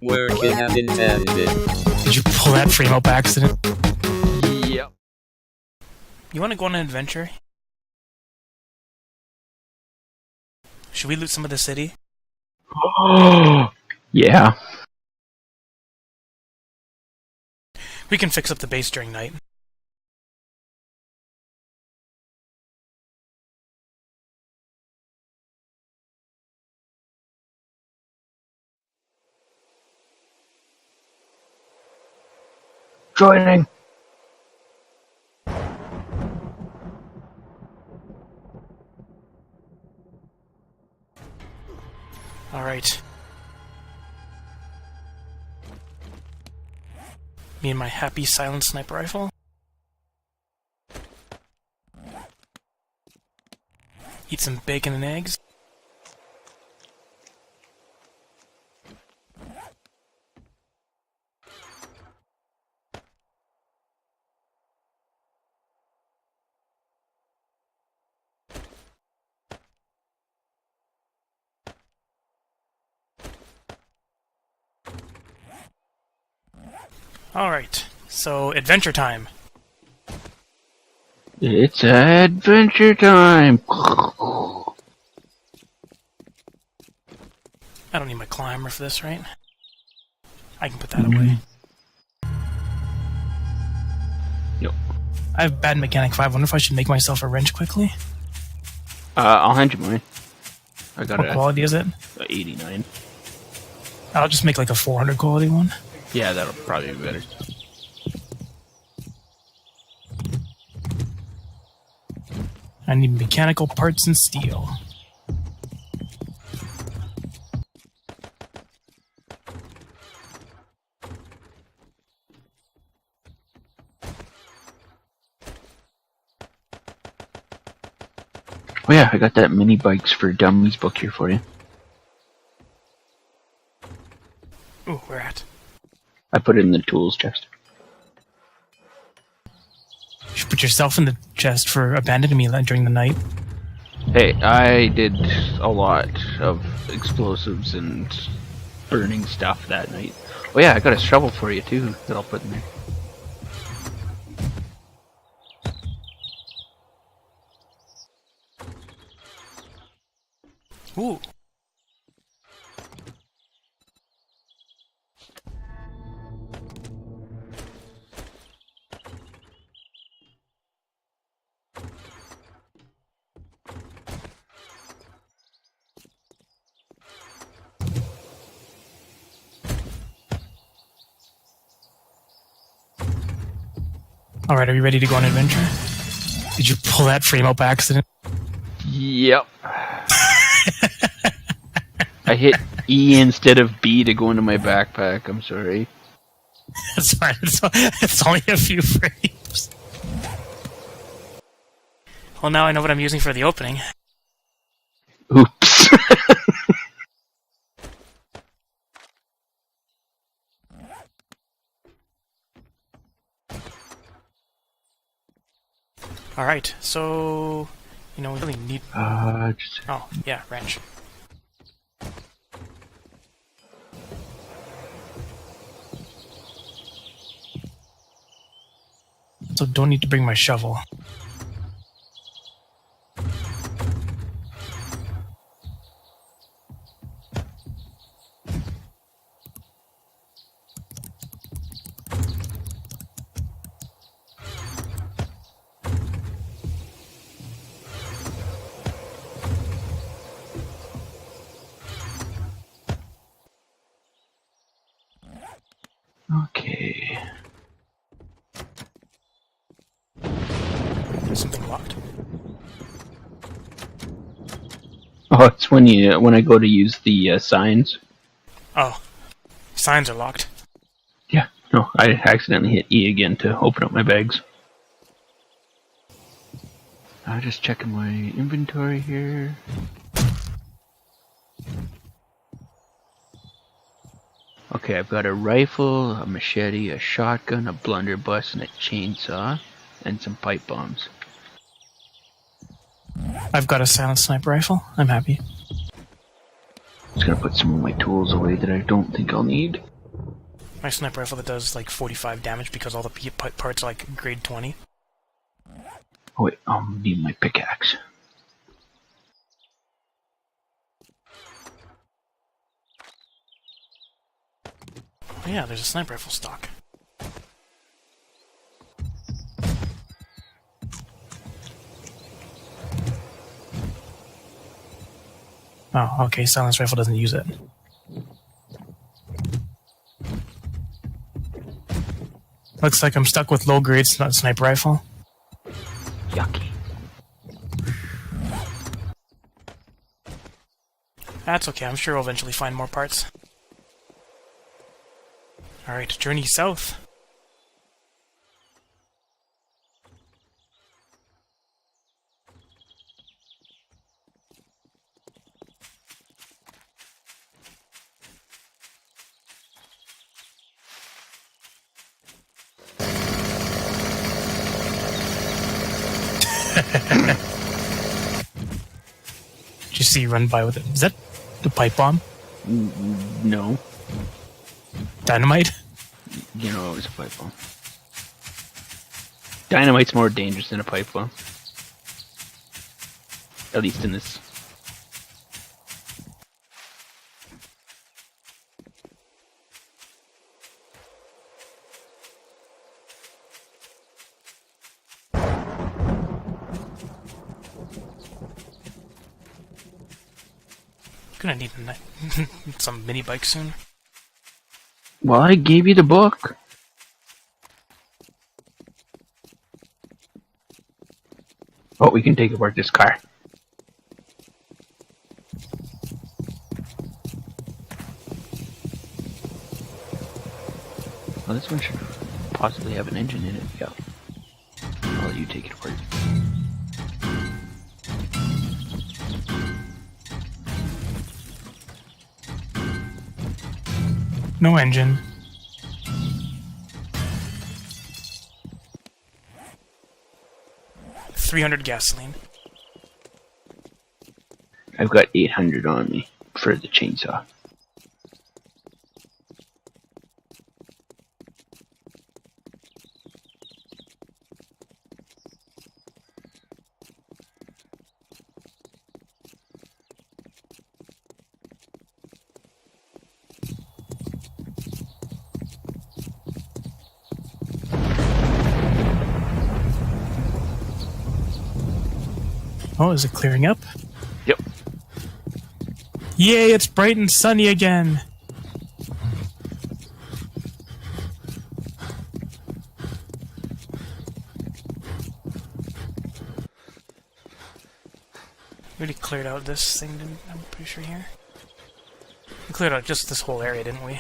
working as intended. Did you pull that frame up by accident? Yep. You want to go on an adventure? Should we loot some of the city? Yeah. We can fix up the base during night. Joining. Alright. Me and my happy silent sniper rifle. Eat some bacon and eggs. Alright, so adventure time. It's adventure time. I don't need my climber for this, right? I can put that away. Yep. I have bad mechanic 5. I wonder if I should make myself a wrench quickly. I'll hand you mine. I got What quality is it? 89. I'll just make like a 400 quality one. Yeah, that'll probably be better. I need mechanical parts and steel. Oh yeah, I got that mini bikes for dummies book here for you. Ooh, where at? I put it in the tools chest. You should put yourself in the chest for abandoning me during the night. Hey, I did a lot of explosives and burning stuff that night. Oh yeah, I got a shovel for you too that I'll put in there. Ooh. Alright, are you ready to go on an adventure? Did you pull that frame up by accident? Yep. I hit E instead of B to go into my backpack. I'm sorry. That's fine. It's only a few frames. Well, now I know what I'm using for the opening. Oops. Alright, so... You know, we really need... Just... Oh, yeah, wrench. So don't need to bring my shovel. Okay. There's something locked. Oh, it's when I go to use the signs. Oh. Signs are locked. Yeah. No, I accidentally hit E again to open up my bags. Just checking my inventory here. Okay, I've got a rifle, a machete, a shotgun, a blunderbuss, and a chainsaw, and some pipe bombs. I've got a silent sniper rifle. I'm happy. Just gonna put some of my tools away that I don't think I'll need. My sniper rifle that does like 45 damage because all the parts are like grade 20. Oh wait, I'll need my pickaxe. Oh yeah, there's a sniper rifle stock. Oh, okay, silence rifle doesn't use it. Looks like I'm stuck with low grade sniper rifle. Yucky. That's okay, I'm sure we'll eventually find more parts. Alright, journey south. Did you see you run by with it? Is that the pipe bomb? No. Dynamite? You know, it was a pipe bomb. Dynamite's more dangerous than a pipe bomb. At least in this. Gonna need some mini bike soon. Well, I gave you the book. Oh, we can take apart this car. Well, this one should possibly have an engine in it. Yeah. I'll let you take it apart. No engine. $300 gasoline. I've got 800 on me for the chainsaw. Oh, is it clearing up? Yep. Yay, it's bright and sunny again! Really cleared out this thing, I'm pretty sure here. We cleared out just this whole area, didn't we?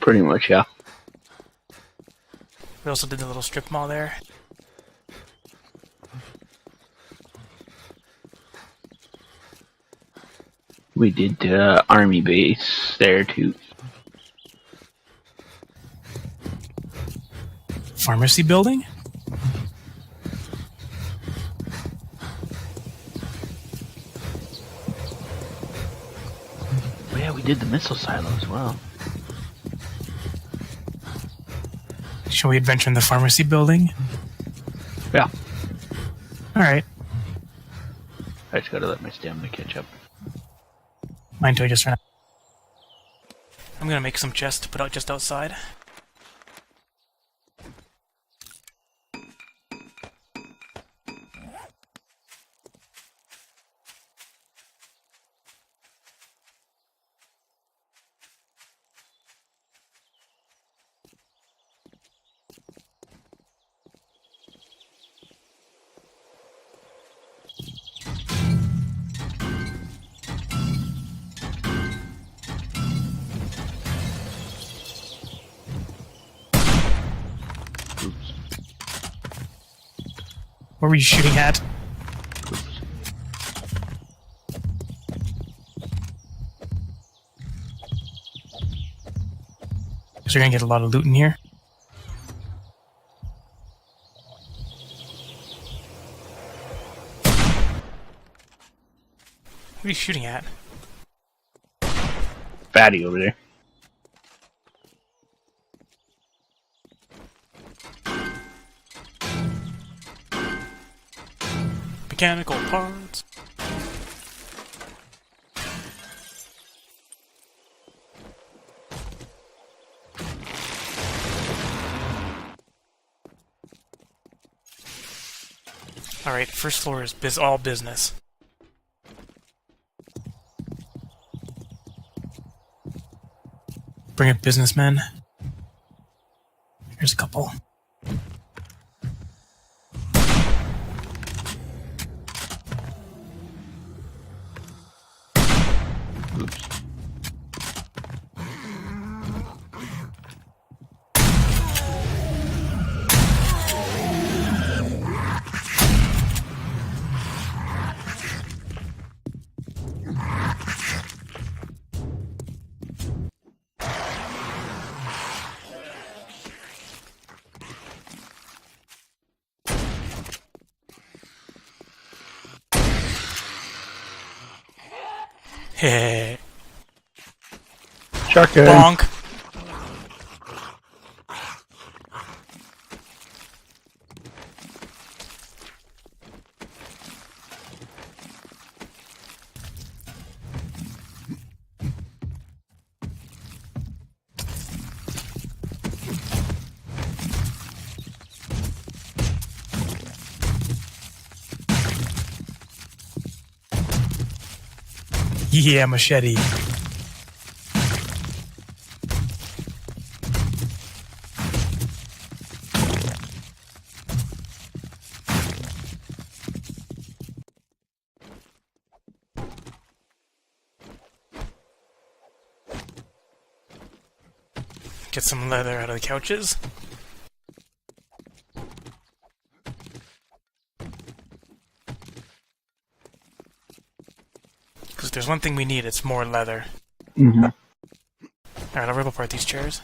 Pretty much, yeah. We also did the little strip mall there. We did army base there too. Pharmacy building? Oh yeah, we did the missile silo as well. Shall we adventure in the pharmacy building? Yeah. Alright. I just gotta let my stamina catch up. Mine too, I just ran out. I'm gonna make some chests to put out just outside. What were you shooting at? So you're gonna get a lot of loot in here. What are you shooting at? Fatty over there. Mechanical parts. Alright, first floor is all business. Bring up businessmen. Here's a couple. Oops. Heh. Shotgun. Bonk. Yeah, machete. Get some leather out of the couches. Because if there's one thing we need, it's more leather. Mm-hmm. Alright, I'll rip apart these chairs.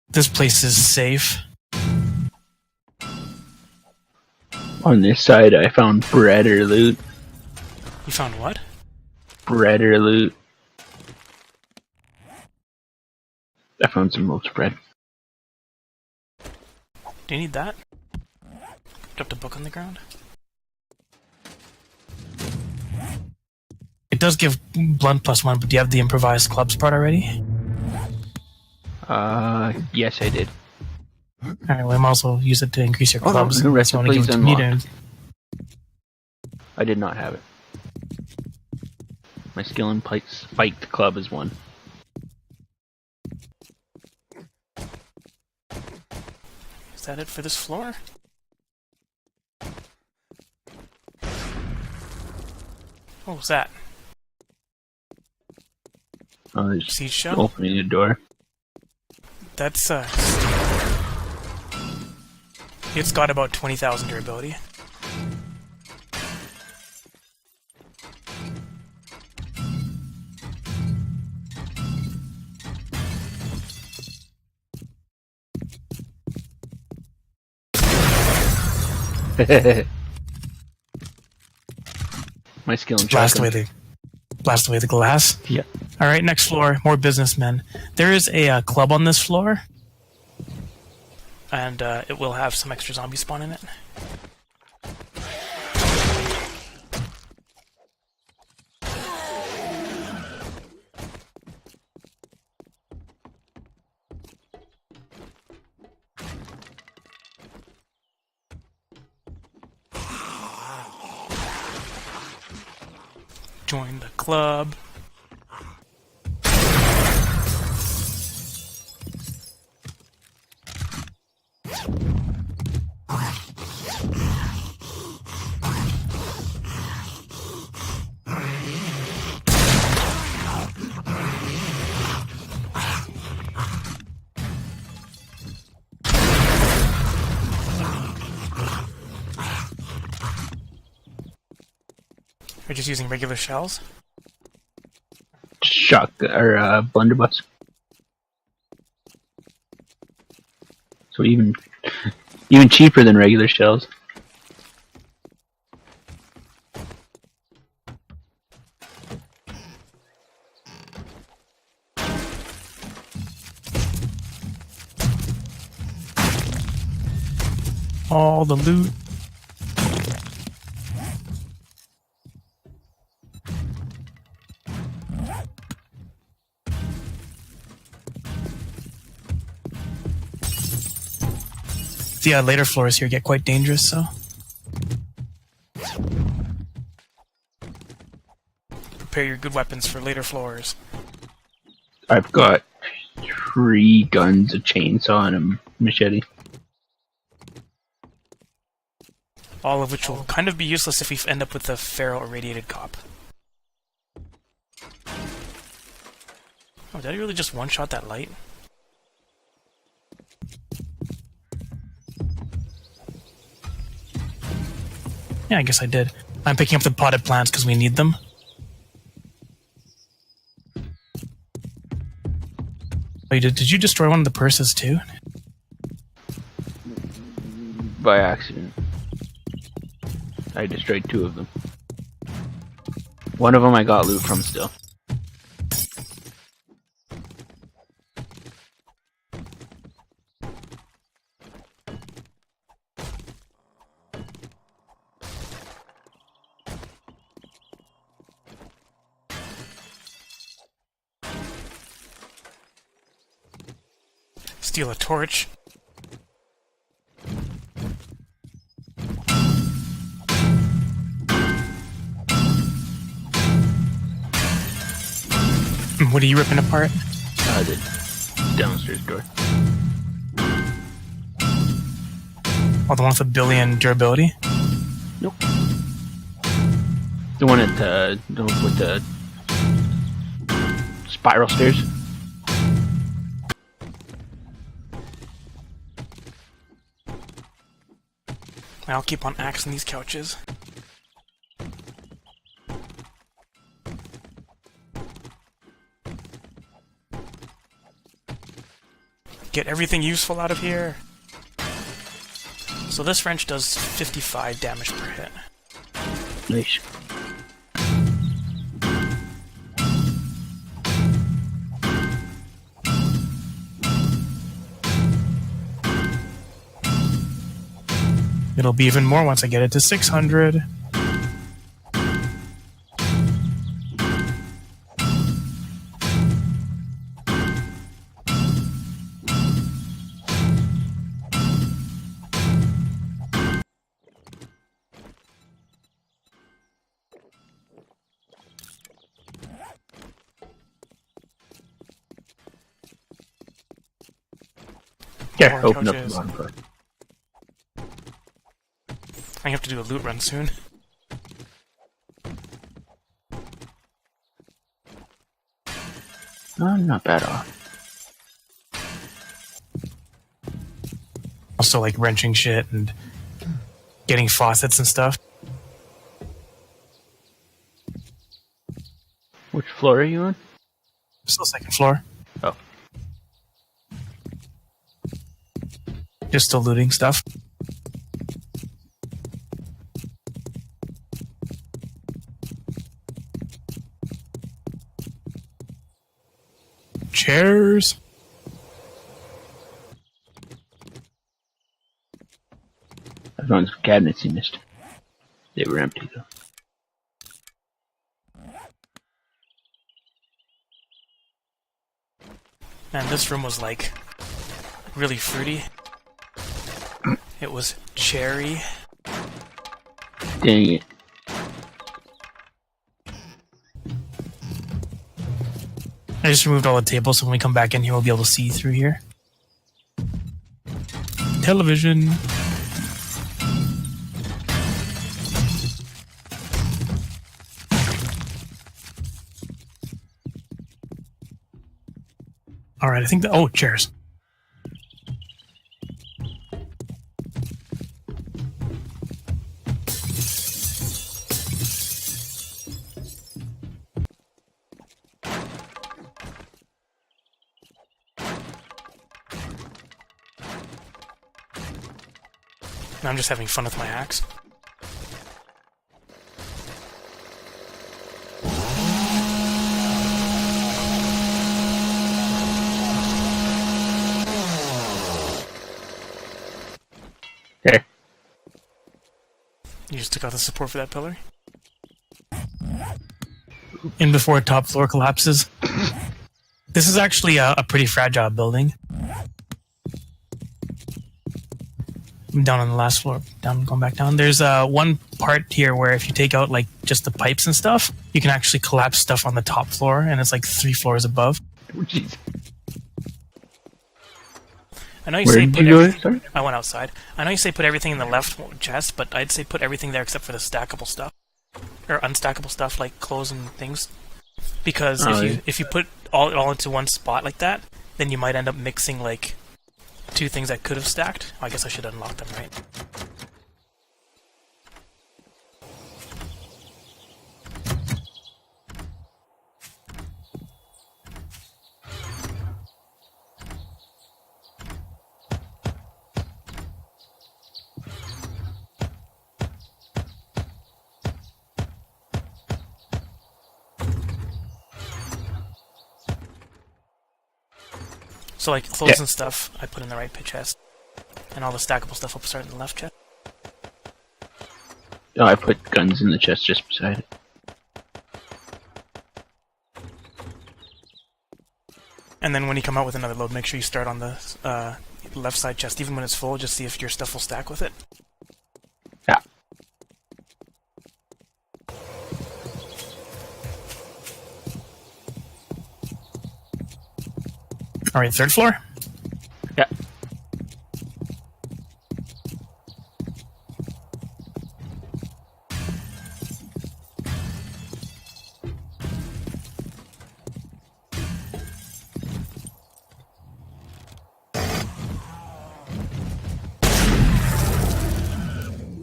This place is safe. On this side, I found bread or loot. You found what? Bread or loot. I found some loaves of bread. Do you need that? Dropped a book on the ground. It does give blunt +1, but do you have the improvised clubs part already? Yes, I did. Alright, well, I might also use it to increase your Oh, no, clubs. new unless you want to give it recipes to me unlocked. I did not have it. My skill in fight club is 1. Is that it for this floor? What was that? Oh, there's Siege shell? opening a door. That's, it's got about 20,000 durability. My skill in Blast shotgun. away the glass. Yeah. All right, next floor, more businessmen. There is a club on this floor, and it will have some extra zombie spawn in it. Join the club. We're just using regular shells. Shotgun or blunderbuss. So even cheaper than regular shells. All the loot. The later floors here get quite dangerous, so prepare your good weapons for later floors. I've got 3 guns, a chainsaw, and a machete. All of which will kind of be useless if we end up with a feral irradiated cop. Oh, did I really just one-shot that light? Yeah, I guess I did. I'm picking up the potted plants because we need them. Oh, you did? Did you destroy one of the purses too? By accident. I destroyed 2 of them. One of them I got loot from still. Steal a torch. What are you ripping apart? The downstairs door. Oh, the one with a billion durability? Nope. The one at the one with the spiral stairs. I'll keep on axing these couches. Get everything useful out of here. So this wrench does 55 damage per hit. Nice. It'll be even more once I get it to 600. Here, More open up the couches. bottom part. I have to do a loot run soon. I'm not bad off. Also, like wrenching shit and getting faucets and stuff. Which floor are you on? Still second floor. Oh. Just still looting stuff. Chairs. I found some cabinets you missed. They were empty though. Man, this room was like really fruity. It was cherry. Dang it. I just removed all the tables, so when we come back in here, we'll be able to see through here. Television. Alright, I think the... Oh, chairs. And I'm just having fun with my axe. Okay. You just took out the support for that pillar? In before top floor collapses. This is actually a pretty fragile building. I'm down on the last floor. Going back down. There's one part here where if you take out like just the pipes and stuff, you can actually collapse stuff on the top floor, and it's like 3 floors above. Oh, jeez. I know you Where say did put you go? everything. Sorry? I went outside. I know you say put everything in the left chest, but I'd say put everything there except for the stackable stuff or unstackable stuff like clothes and things. Because if you put all into one spot like that, then you might end up mixing like 2 things that could have stacked. I guess I should unlock them, right? So like clothes and stuff, I put in the right pit chest, and all the stackable stuff I'll start in the left chest. Oh, I put guns in the chest just beside it. And then when you come out with another load, make sure you start on the left side chest, even when it's full, just see if your stuff will stack with it. Yeah. Alright, 3rd floor? Yeah.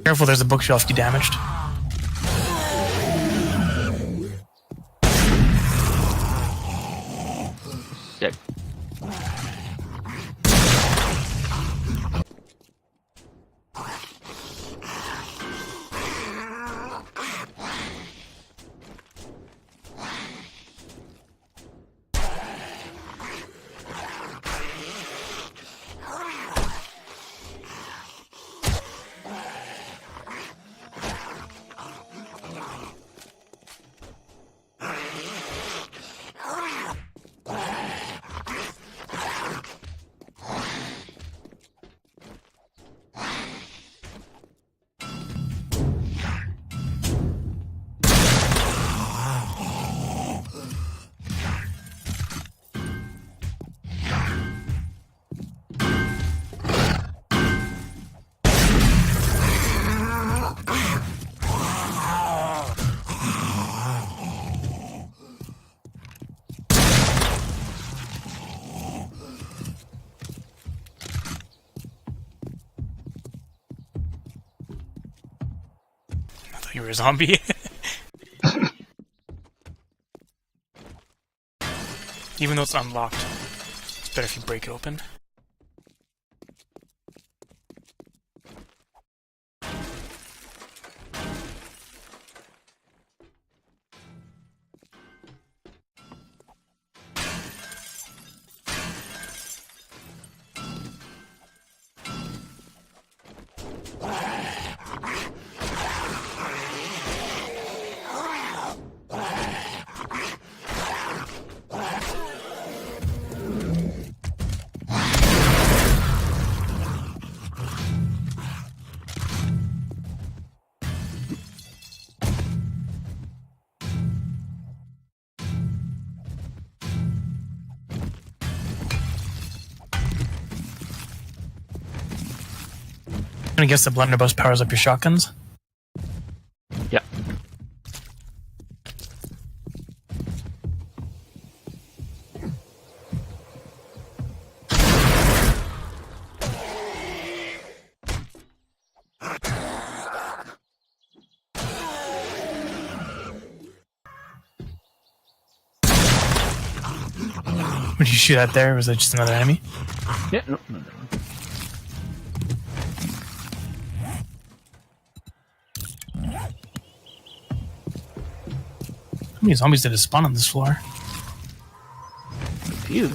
Careful, there's a bookshelf you damaged. Yeah. You were a zombie. Even though it's unlocked, it's better if you break it open. I guess the blunderbuss powers up your shotguns. Yeah. Would you shoot at there, or was that just another enemy? Yeah, no, no, no. many zombies did it spawn on this floor? A few.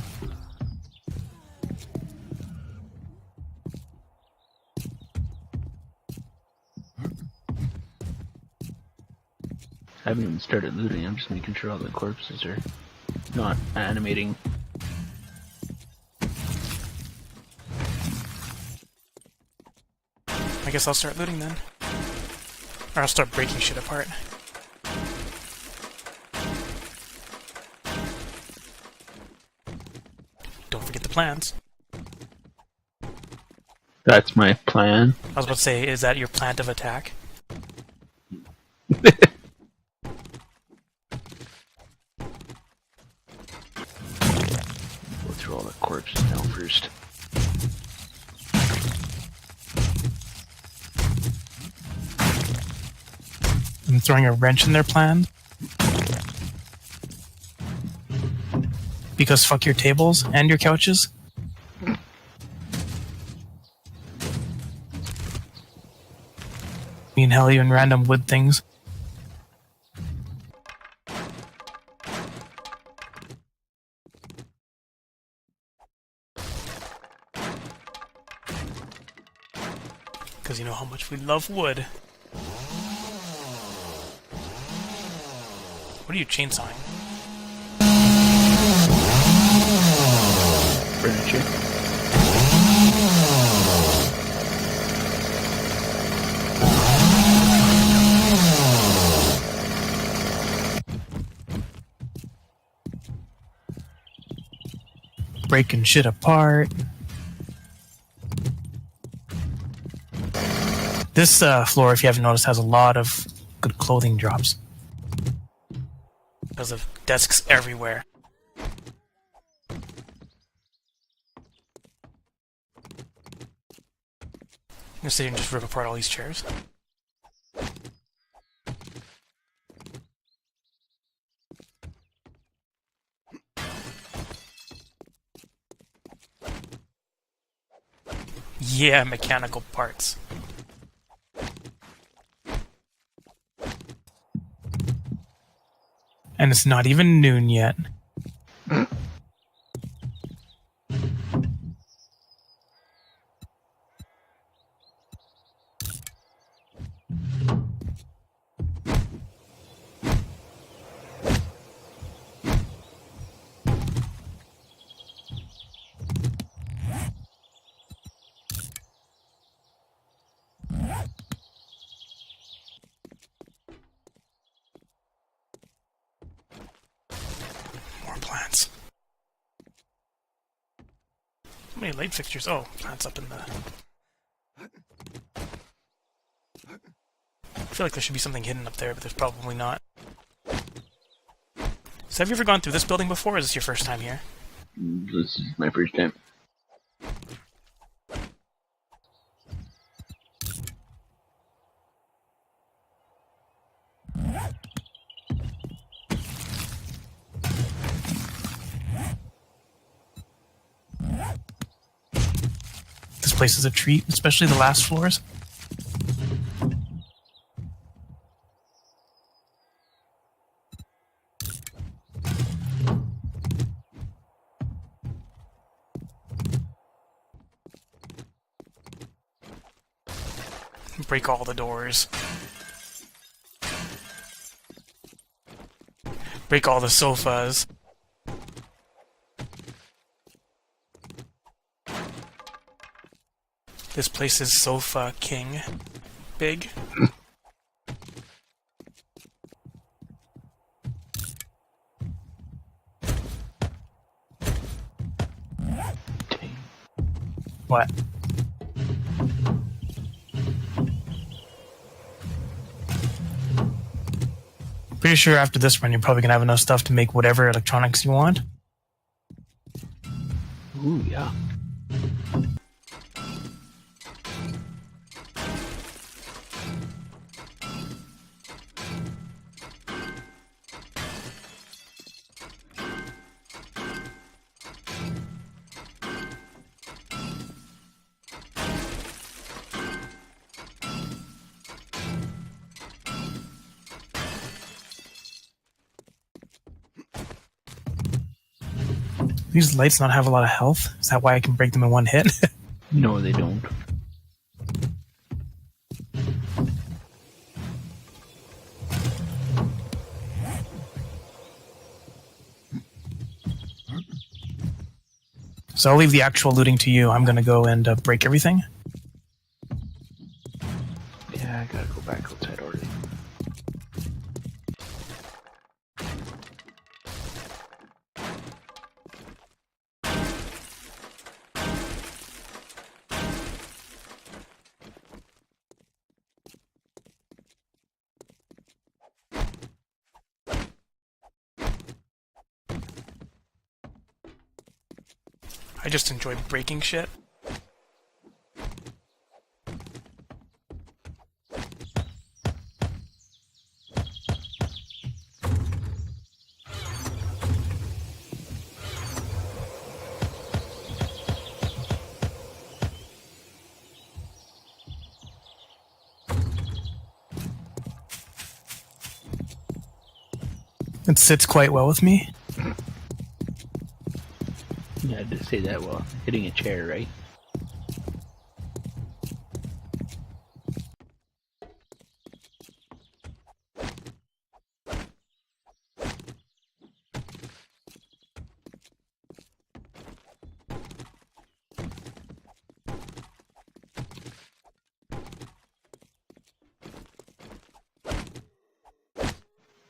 I haven't even started looting, I'm just making sure all the corpses are not animating. I guess I'll start looting then. Or I'll start breaking shit apart. Don't forget the plans. That's my plan. I was about to say, is that your plan of attack? Go through all the corpses now first. I'm throwing a wrench in their plan. Because fuck your tables and your couches. Me and hell, even random wood things. Because you know how much we love wood. What are you chainsawing? Furniture. Breaking shit apart. This floor, if you haven't noticed, has a lot of good clothing drops. Because of desks everywhere. I'm gonna sit here and just rip apart all these chairs. Yeah, mechanical parts. And it's not even noon yet. Plants. How many light fixtures? Oh, plants up in the... I feel like there should be something hidden up there, but there's probably not. So have you ever gone through this building before, or is this your first time here? This is my first time. This place is a treat, especially the last floors. Break all the doors. Break all the sofas. This place is sofa king. Big. What? Pretty sure after this run you're probably gonna have enough stuff to make whatever electronics you want. Ooh, yeah. these lights not have a lot of health? Is that why I can break them in one hit? No, they don't. So I'll leave the actual looting to you. I'm gonna go and break everything. Yeah, I gotta go back outside already. I just enjoy breaking shit. It sits quite well with me. Yeah, I did say that while hitting a chair, right?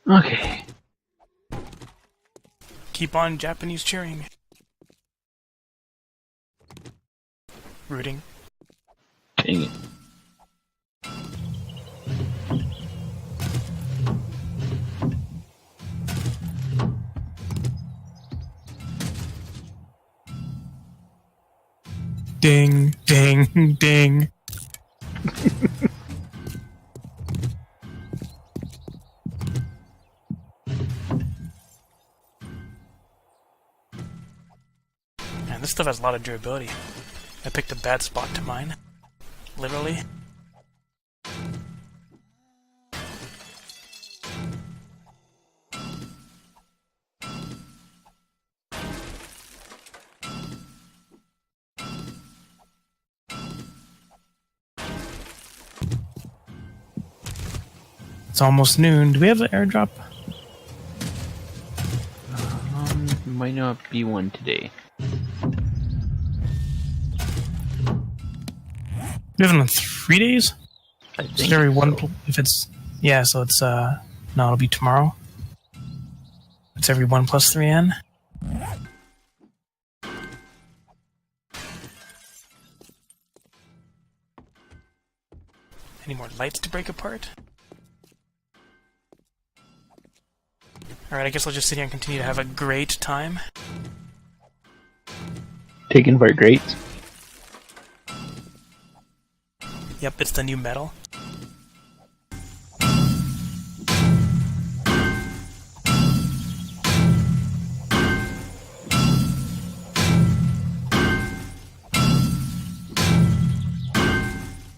Okay. Keep on Japanese cheering. Rooting. Dang it. Ding, ding, ding. Man, this stuff has a lot of durability. I picked a bad spot to mine. Literally. It's almost noon. Do we have an airdrop? Might not be one today. We have it in 3 days? I It's think every one. so. If it's. Yeah, so it's. No, it'll be tomorrow. It's every 1 plus 3N. Any more lights to break apart? Alright, I guess I'll just sit here and continue to have a great time. Taking apart grates. Yep, it's the new metal.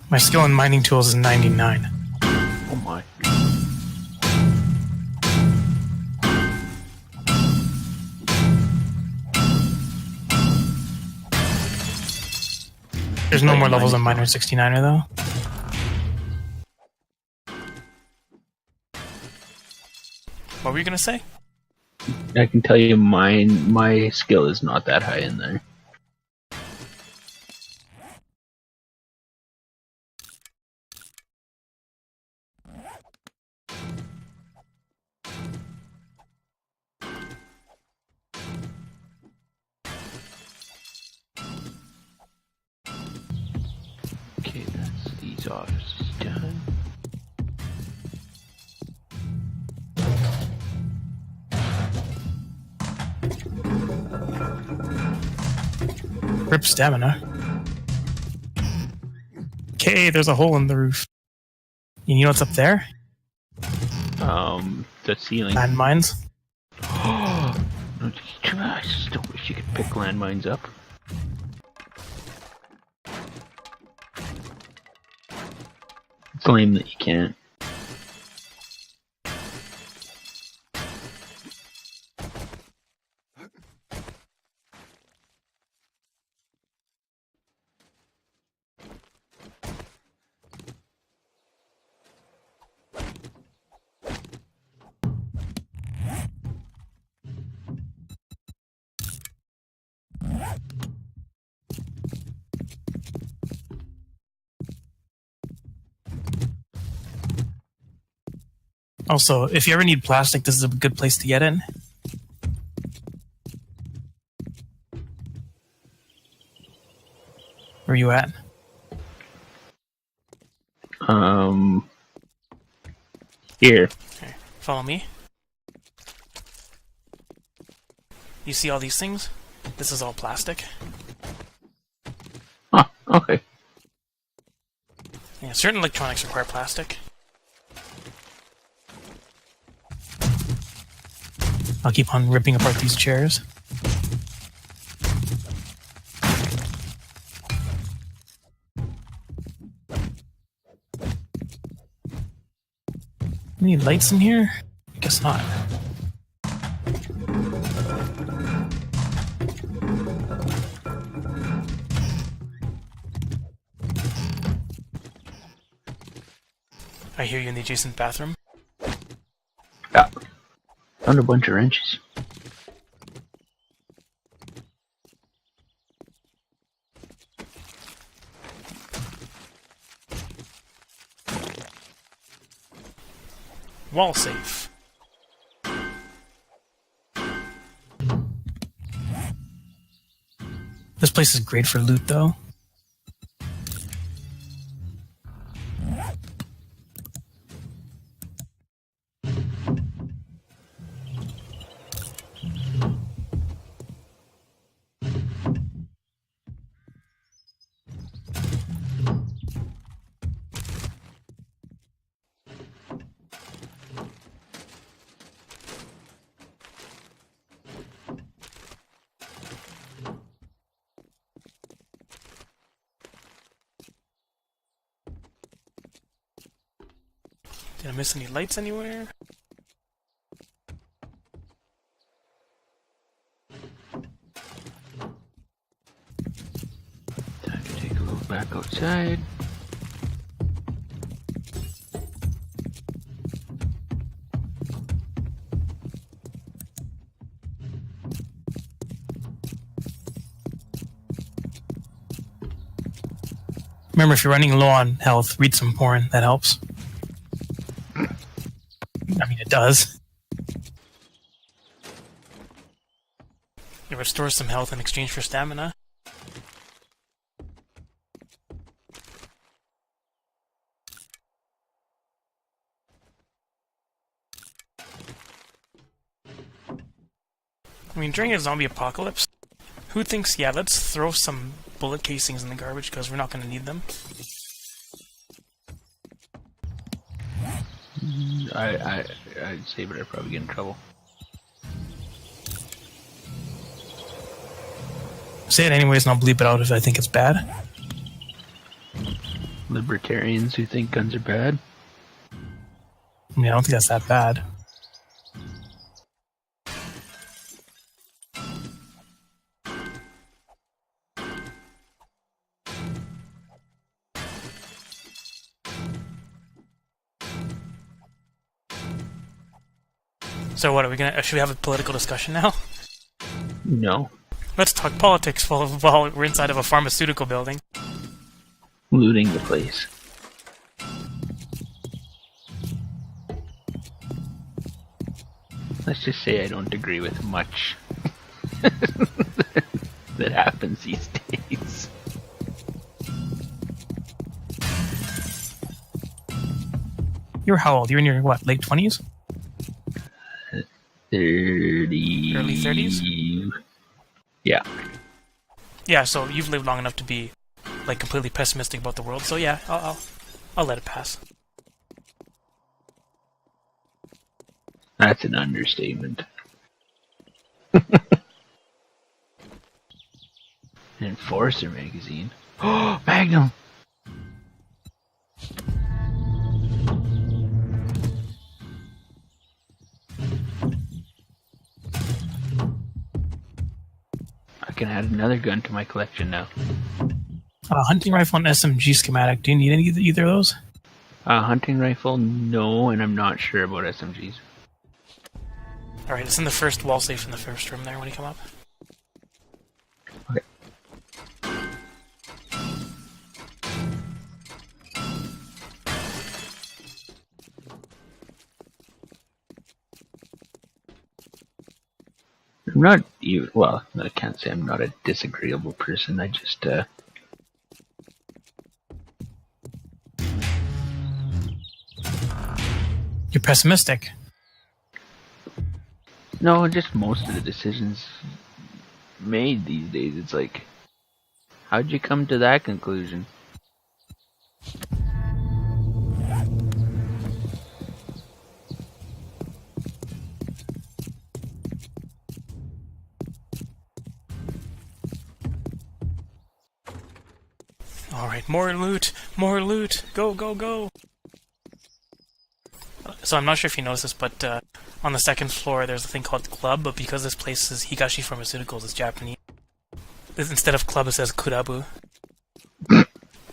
My skill in mining tools is 99. Oh my. There's no more levels on Miner 69er though. What were you gonna say? I can tell you my skill is not that high in there. Okay, that's these offs done. Rip stamina. Okay, there's a hole in the roof. And you know what's up there? The ceiling. Landmines. Oh, I still wish you could pick landmines up. It's lame that you can't. Also, if you ever need plastic, this is a good place to get it. Where are you at? Here. Okay, follow me. You see all these things? This is all plastic. Huh, okay. Yeah, certain electronics require plastic. I'll keep on ripping apart these chairs. Any lights in here? Guess not. I hear you in the adjacent bathroom. Yeah. Found a bunch of wrenches. Wall safe. This place is great for loot, though. Did I miss any lights anywhere? Time to take a look back outside. Remember, if you're running low on health, read some porn. That helps. I mean, it does. It restores some health in exchange for stamina. I mean, during a zombie apocalypse, who thinks, yeah, let's throw some bullet casings in the garbage because we're not going to need them? I'd say, but I'd probably get in trouble. Say it anyways, and I'll bleep it out if I think it's bad. Libertarians who think guns are bad. I mean, I don't think that's that bad. So what are we gonna? Should we have a political discussion now? No. Let's talk politics while we're inside of a pharmaceutical building. Looting the place. Let's just say I don't agree with much that happens these days. You're how old? You're in your, what, late 20s? 30... Early 30s? Yeah. Yeah, so you've lived long enough to be, like, completely pessimistic about the world, so yeah, I'll let it pass. That's an understatement. Enforcer magazine. Oh, Magnum! I can add another gun to my collection now. Hunting rifle and SMG schematic. Do you need either of those? Hunting rifle, no, and I'm not sure about SMGs. Alright, it's in the first wall safe in the first room there when you come up. Okay. I'm not even, well, I can't say I'm not a disagreeable person, I just, You're pessimistic. no, just most of the decisions made these days, it's like, how'd you come to that conclusion? Alright, more loot! More loot! Go, go, go! So I'm not sure if you noticed this, but on the second floor there's a thing called Club, but because this place is Higashi Pharmaceuticals, it's Japanese. Instead of Club, it says Kurabu.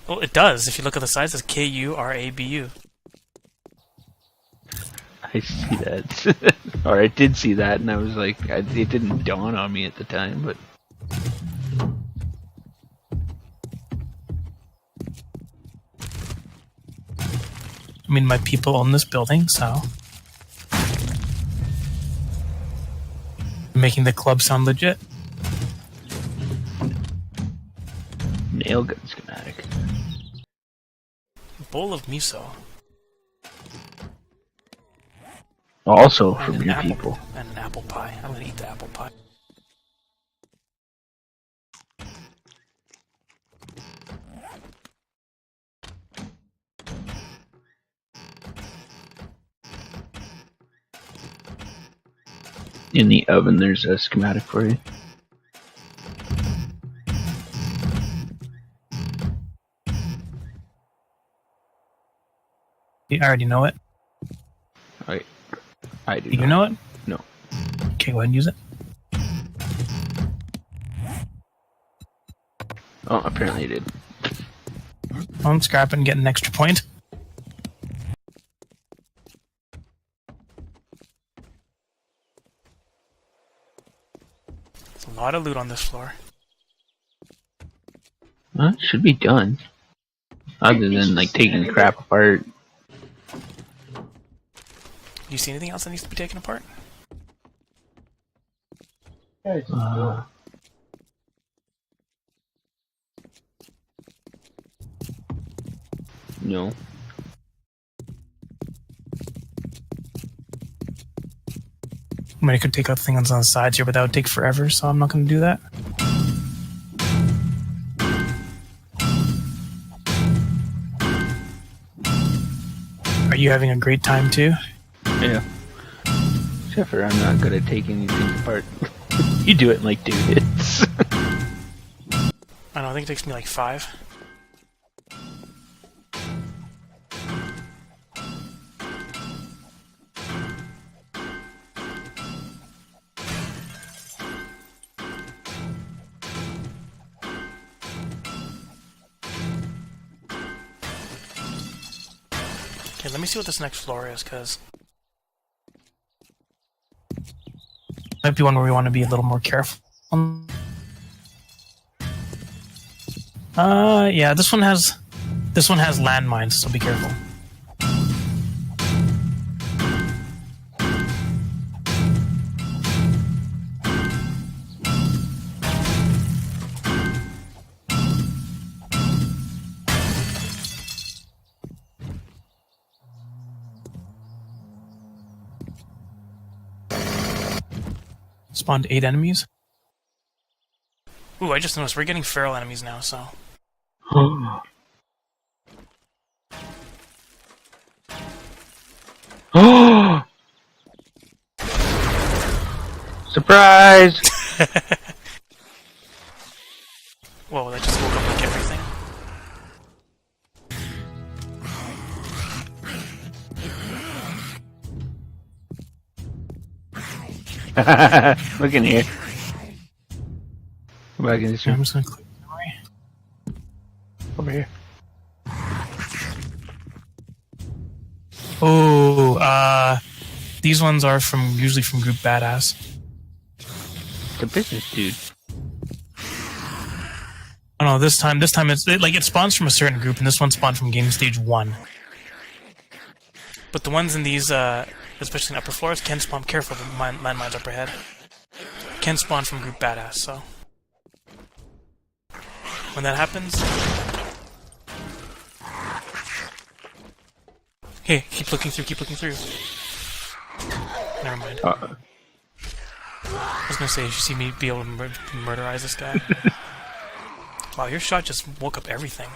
Well, it does. If you look at the side, it says Kurabu. I see that. Or I did see that, and I was like, it didn't dawn on me at the time, but... I mean, my people own this building, so... Making the club sound legit. Nail gun schematic. Bowl of miso. Also And from an your apple, people. And an apple pie. I'm gonna eat the apple pie. In the oven, there's a schematic for you. I already know it. I do. Do you know it? No. Okay, go ahead and use it. Oh, apparently it did. I'm scrapping and getting an extra point. There's a lot of loot on this floor. Well, it should be done. Other than, like, taking crap apart. Do you see anything else that needs to be taken apart? No. I mean, I could take out things on the sides here, but that would take forever, so I'm not going to do that. Are you having a great time too? Yeah. Except for I'm not good at taking these things apart. You do it in like 2 hits. I don't know, I think it takes me like 5. Okay, let me see what this next floor is, because... might be one where we want to be a little more careful. Yeah, this one has landmines, so be careful. Spawned 8 enemies. Ooh, I just noticed we're getting feral enemies now, so... Surprise! Whoa, that just woke up like everything. Look in here. Go back in this I'm room. just gonna click memory. Over here. Oh, these ones are usually from Group Badass. The business dude. Oh no, this time it spawns from a certain group, and this one spawned from game stage 1. But the ones in these, especially in upper floors, can spawn. Careful, the landmines up ahead. Can spawn from group badass, so when that happens, hey, keep looking through, keep looking through. Never mind. I was gonna say, you should see me be able to murderize this guy. Wow, your shot just woke up everything.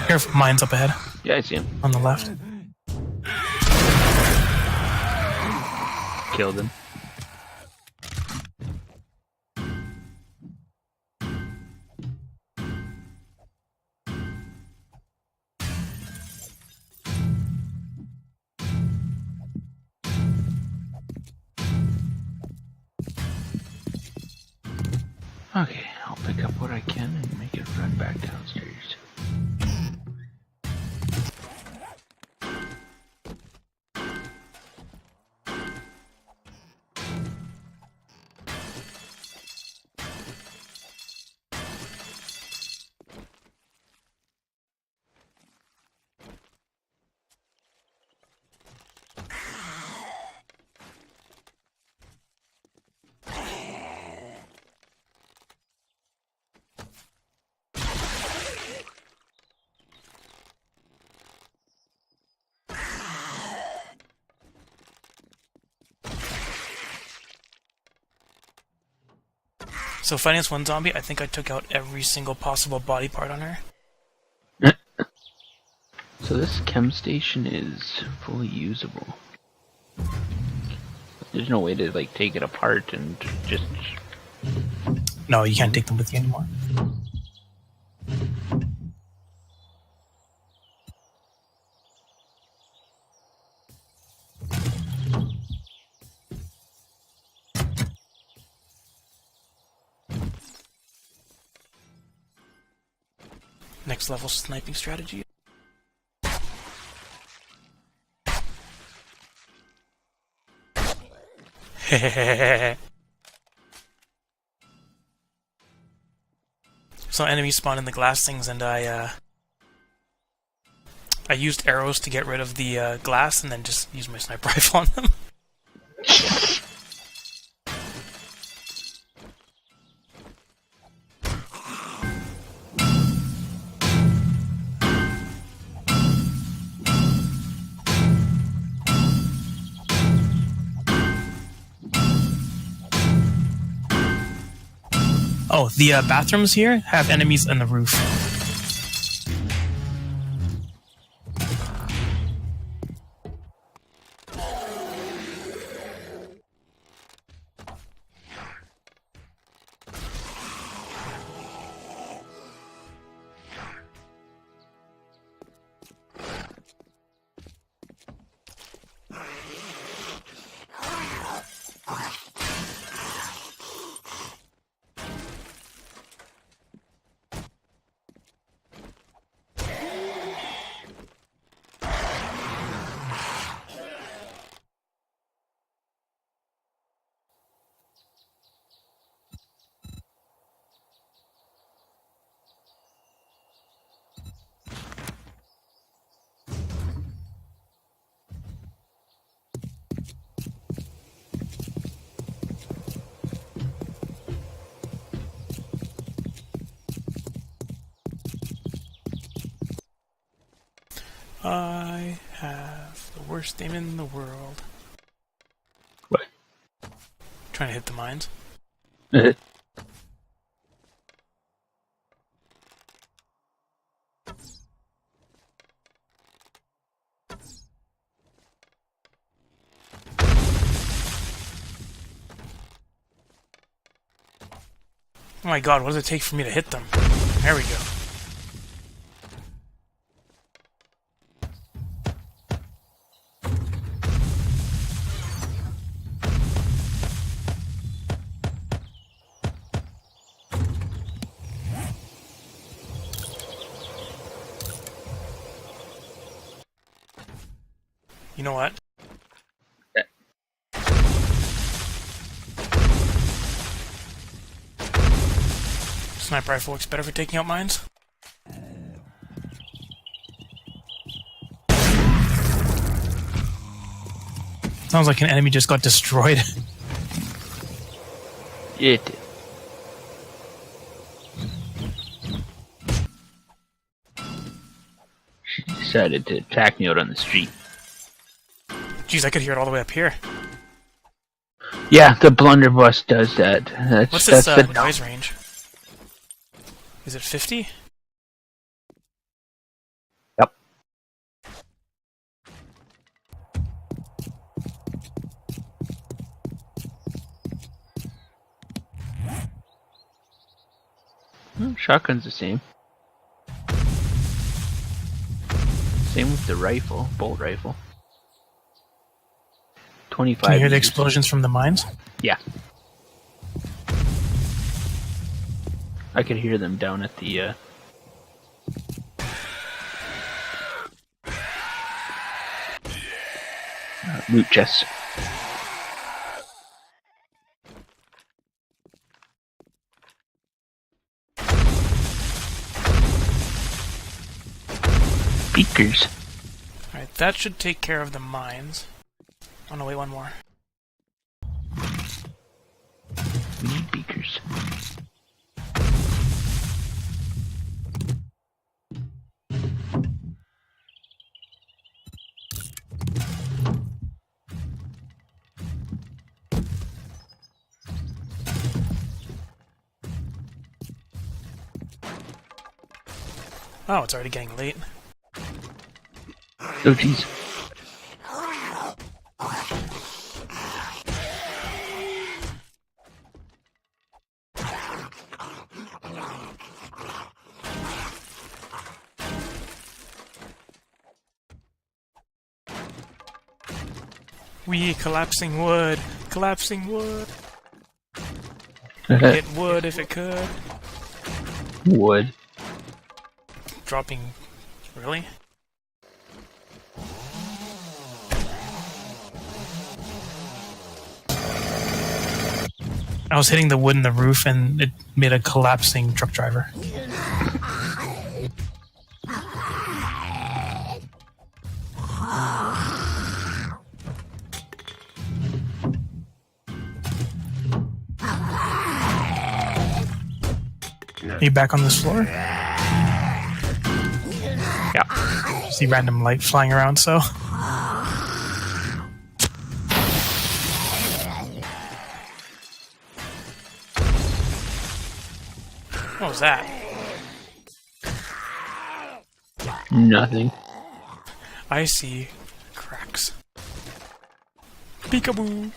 Careful, mine's up ahead. Yeah, I see him. On the left. Killed him. Okay, I'll pick up what I can and make it run back downstairs. So fighting this one zombie, I think I took out every single possible body part on her. So this chem station is fully usable. There's no way to like take it apart and just... No, you can't take them with you anymore. Next level sniping strategy. So enemies spawn in the glass things, and I used arrows to get rid of the glass, and then just used my sniper rifle on them. Oh, the bathrooms here have enemies on the roof. I have the worst aim in the world. What? Trying to hit the mines. Oh my god, what does it take for me to hit them? There we go. You know what? Sniper rifle works better for taking out mines. Sounds like an enemy just got destroyed. It did. She decided to attack me out on the street. Jeez, I could hear it all the way up here. Yeah, the blunderbuss does that. What's That's this the noise range? Is it 50? Yep. Shotgun's the same. Same with the rifle, bolt rifle. 25. Can you hear the meters. explosions from the mines? Yeah. I could hear them down at the loot chest. Beakers. Alright, that should take care of the mines. Oh no, wait, one more. We need beakers. Oh, it's already getting late. Oh jeez. We collapsing wood, collapsing wood. Hit wood if it could. Wood. Dropping. Really? I was hitting the wood in the roof and it made a collapsing truck driver. Are you back on this floor? Yeah. See random light flying around, so. What was that? Nothing. I see cracks. Peekaboo!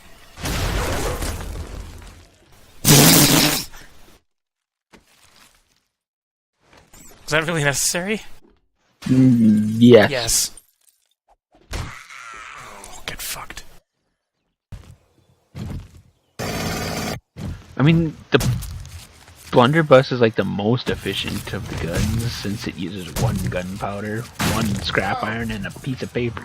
Is that really necessary? Yes. Yes. Oh, get fucked. I mean, the blunderbuss is like the most efficient of the guns since it uses one gunpowder, one scrap iron, and a piece of paper.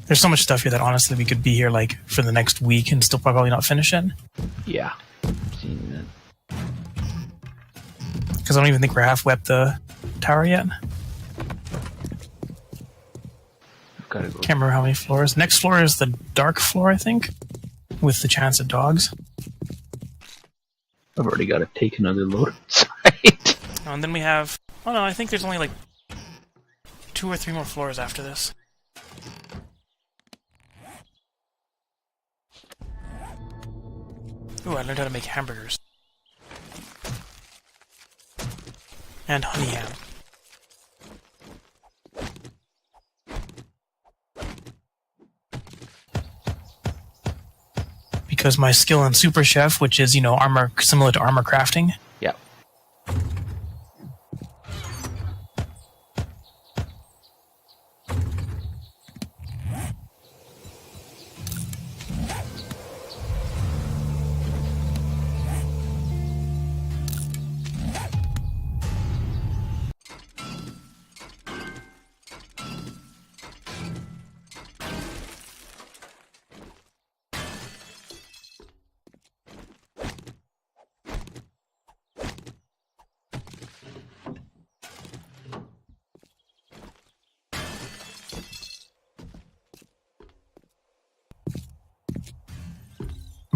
There's so much stuff here that honestly we could be here like for the next week and still probably not finish it. Yeah. Seen that. Because I don't even think we're halfway up the tower yet. I've gotta go. Can't remember how many floors. Next floor is the dark floor, I think, with the chance of dogs. I've already got to take another load inside. Oh, and then we have... Oh no, I think there's only like 2 or 3 more floors after this. Ooh, I learned how to make hamburgers. And honey ham. because my skill in Super Chef, which is, armor similar to armor crafting. Yep.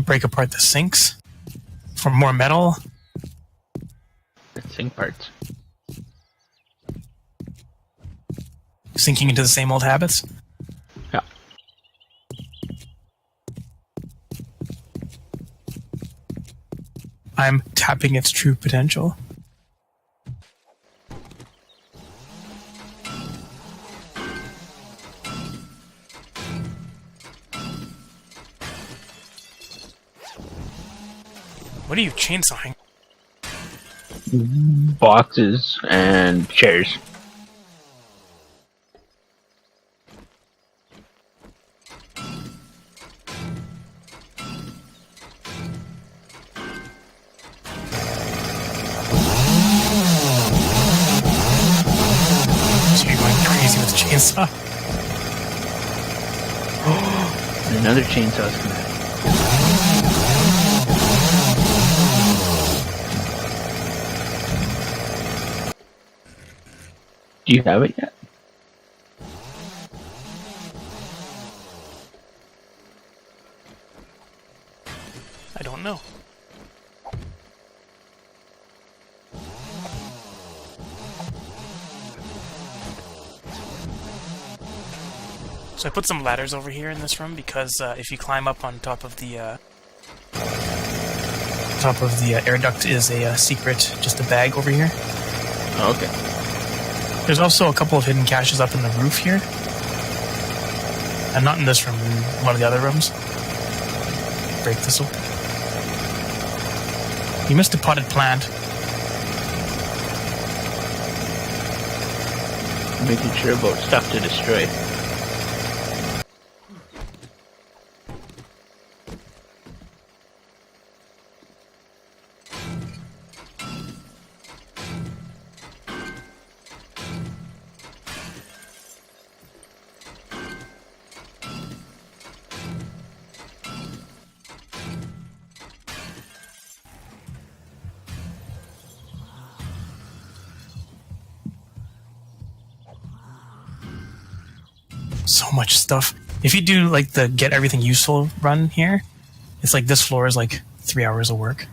Break apart the sinks for more metal. Sink parts. Sinking into the same old habits. Yeah. I'm tapping its true potential. What are you chainsawing? Boxes and chairs. So you're going crazy with the chainsaw. Another chainsaw's coming. Do you have it yet? I don't know. So I put some ladders over here in this room because if you climb up on top of the air duct is a secret, just a bag over here. Oh, okay. There's also a couple of hidden caches up in the roof here. And not in this room, in one of the other rooms. Break this open. You missed a potted plant. Making sure about stuff to destroy. So much stuff. If you do like the get everything useful run here, it's like this floor is like 3 hours of work.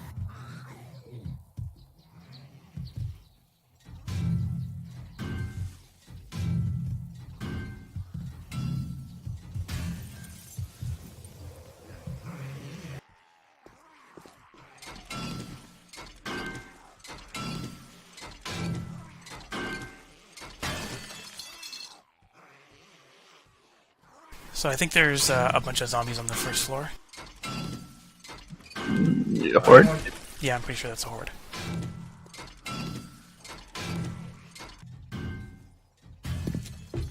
So I think there's a bunch of zombies on the first floor. A horde? Yeah, I'm pretty sure that's a horde.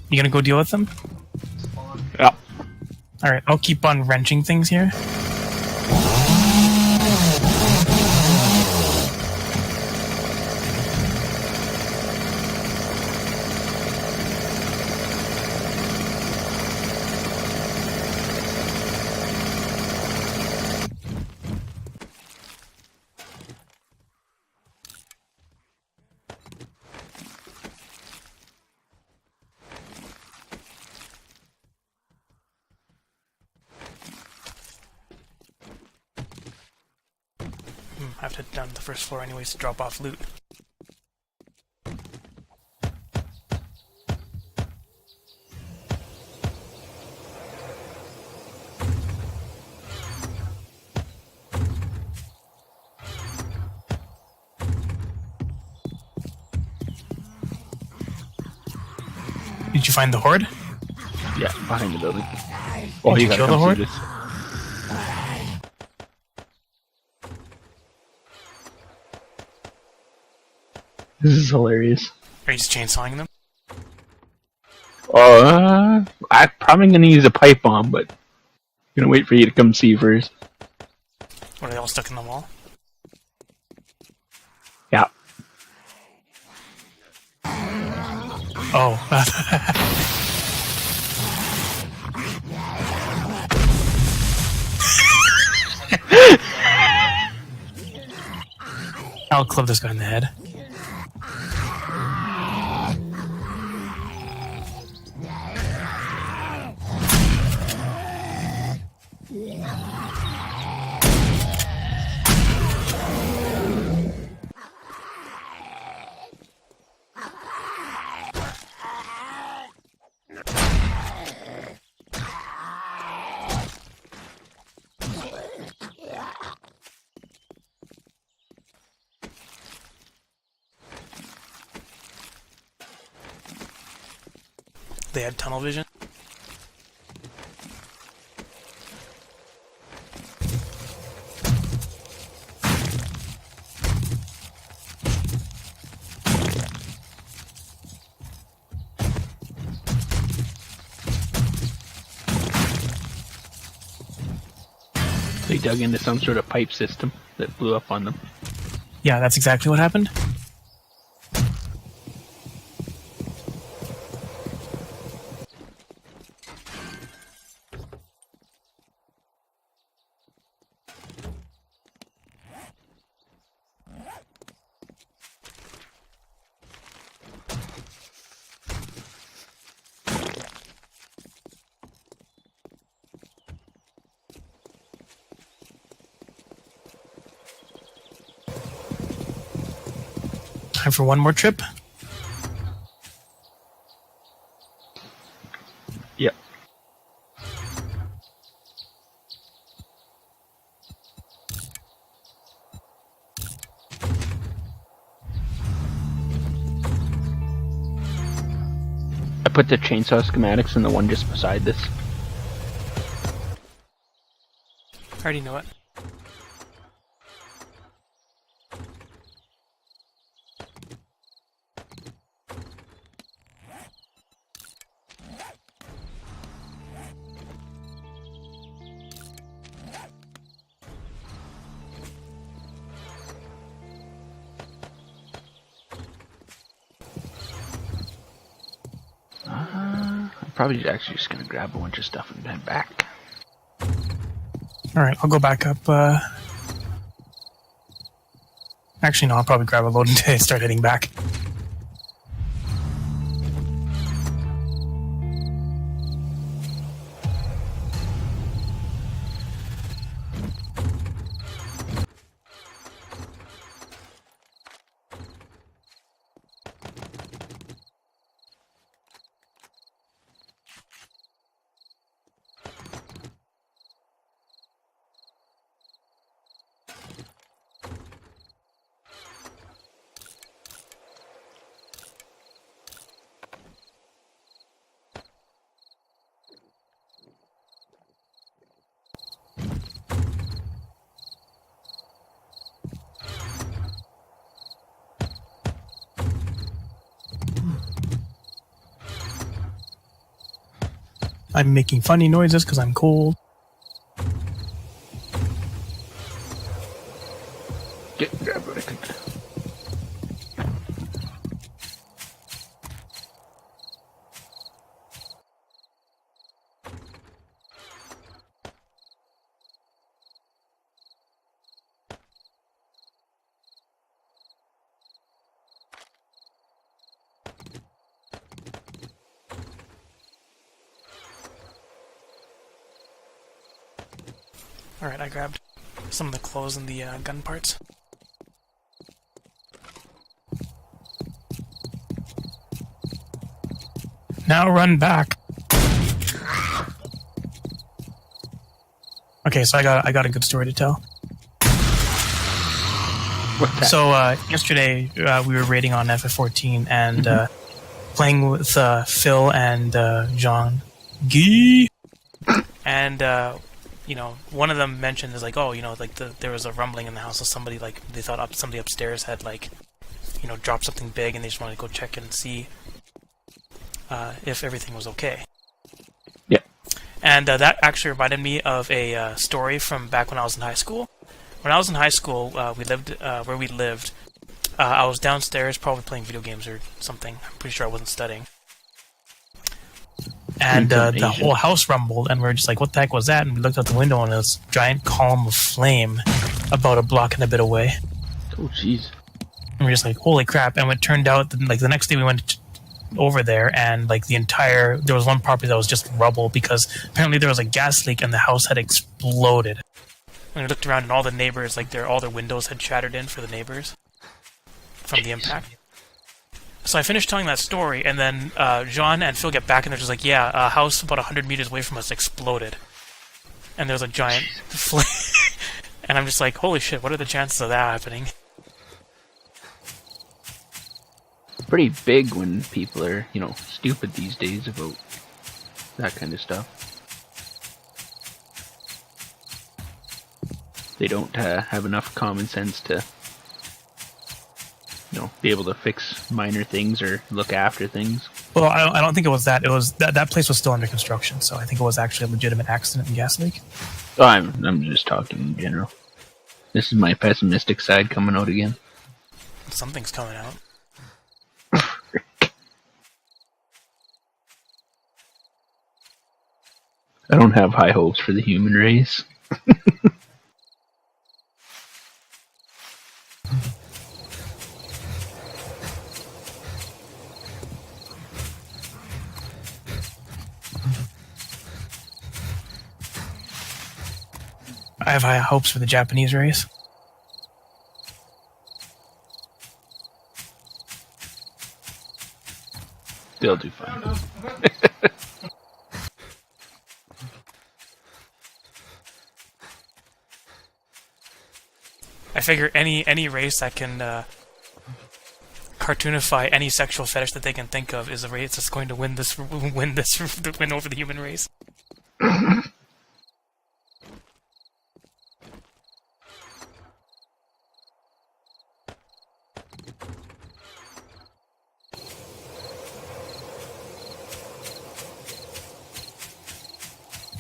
You gonna go deal with them? Yeah. Alright, I'll keep on wrenching things here. I have to head down to the first floor anyways to drop off loot. Did you find the horde? Yeah, behind the building. Did you kill the horde? This is hilarious. Are you just chainsawing them? I'm probably gonna use a pipe bomb, but I'm gonna wait for you to come see first. What, are they all stuck in the wall? Yeah. Oh. I'll club this guy in the head. They had tunnel vision. They dug into some sort of pipe system that blew up on them. Yeah, that's exactly what happened. Time for one more trip. Yep. I put the chainsaw schematics in the one just beside this. I already know it. Probably actually just gonna grab a bunch of stuff and head back. Alright, I'll go back up. Actually, no, I'll probably grab a load and start heading back. I'm making funny noises because I'm cold. Grab what I can. Alright, I grabbed some of the clothes and the gun parts. Now run back. Okay, so I got a good story to tell. What's that? So yesterday we were raiding on FF14 and playing with Phil and Jean-Guy, and you know, one of them mentioned is like, oh, you know, like there was a rumbling in the house, so somebody, like, they thought somebody upstairs had, like, dropped something big, and they just wanted to go check and see if everything was okay. Yeah. And that actually reminded me of a story from back when I was in high school. When I was in high school, we lived where we lived. I was downstairs, probably playing video games or something. I'm pretty sure I wasn't studying. And the whole house rumbled, and we were just like, what the heck was that? And we looked out the window, and it was a giant column of flame about a block and a bit away. Oh, jeez. And we were just like, holy crap. And it turned out that, like, the next day we went over there, and like there was one property that was just rubble because apparently there was a gas leak and the house had exploded. And we looked around, and all the neighbors, like all their windows had shattered in for the neighbors from the impact. So I finished telling that story, and then Jean and Phil get back, and they're just like, yeah, a house about 100 meters away from us exploded. And there was a giant flame. And I'm just like, holy shit, what are the chances of that happening? Pretty big when people are, stupid these days about that kind of stuff. They don't have enough common sense to, be able to fix minor things or look after things. Well, I don't think it was that. It was that place was still under construction, so I think it was actually a legitimate accident and gas leak. Oh, I'm just talking in general. This is my pessimistic side coming out again. Something's coming out. I don't have high hopes for the human race. I have high hopes for the Japanese race. They'll do fine. I figure any race that can cartoonify any sexual fetish that they can think of is a race that's going to win over the human race.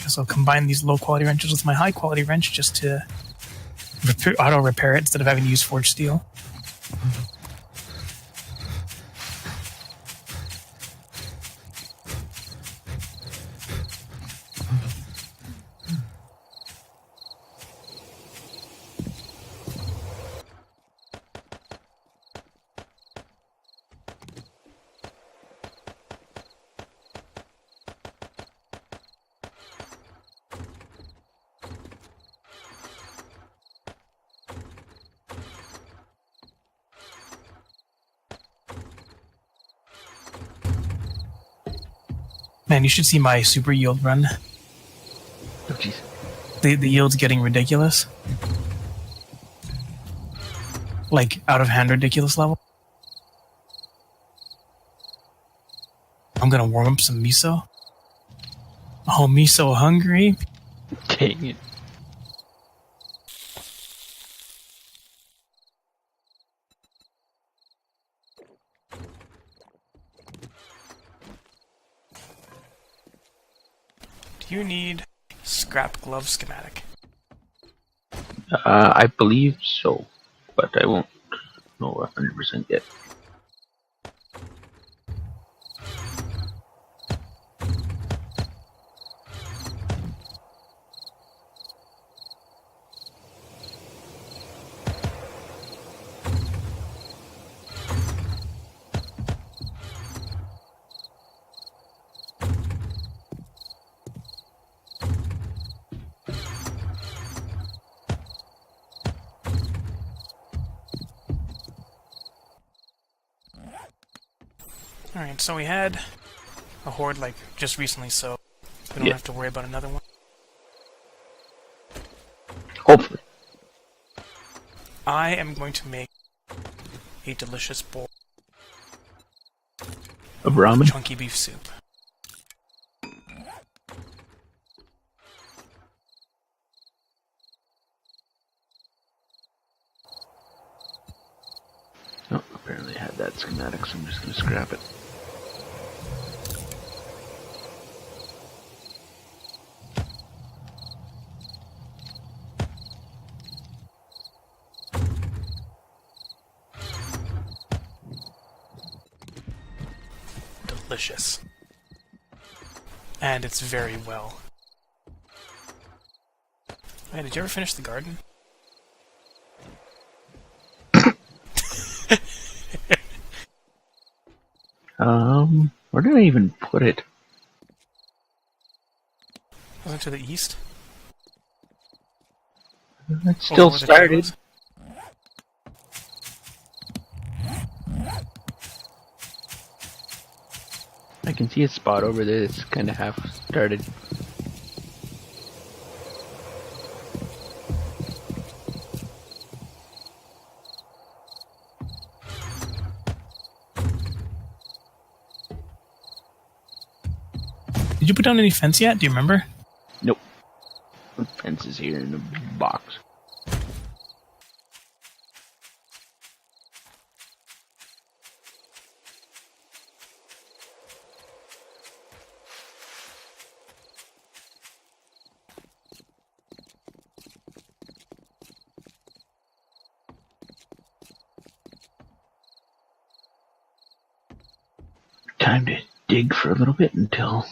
So I'll combine these low-quality wrenches with my high-quality wrench just to auto-repair it instead of having to use forged steel. Man, you should see my super yield run. Oh, jeez. The yield's getting ridiculous. Like, out of hand ridiculous level. I'm gonna warm up some miso. Oh, miso hungry? Dang it. Do you need scrap glove schematic? I believe so, but I won't know 100% yet. Alright, so we had a horde like just recently, so we don't have to worry about another one. Hopefully. I am going to make a delicious bowl Of ramen? chunky beef soup. Oh, apparently I automatic, so I'm just gonna scrap it. Delicious. And it's very well. Hey, did you ever finish the garden? Where did I even put it? Wasn't it to the east? It still Over the started. trails? I can see a spot over there that's kind of half started. Did you put down any fence yet? Do you remember? Nope. The fence is here in the box. Time to dig for a little bit until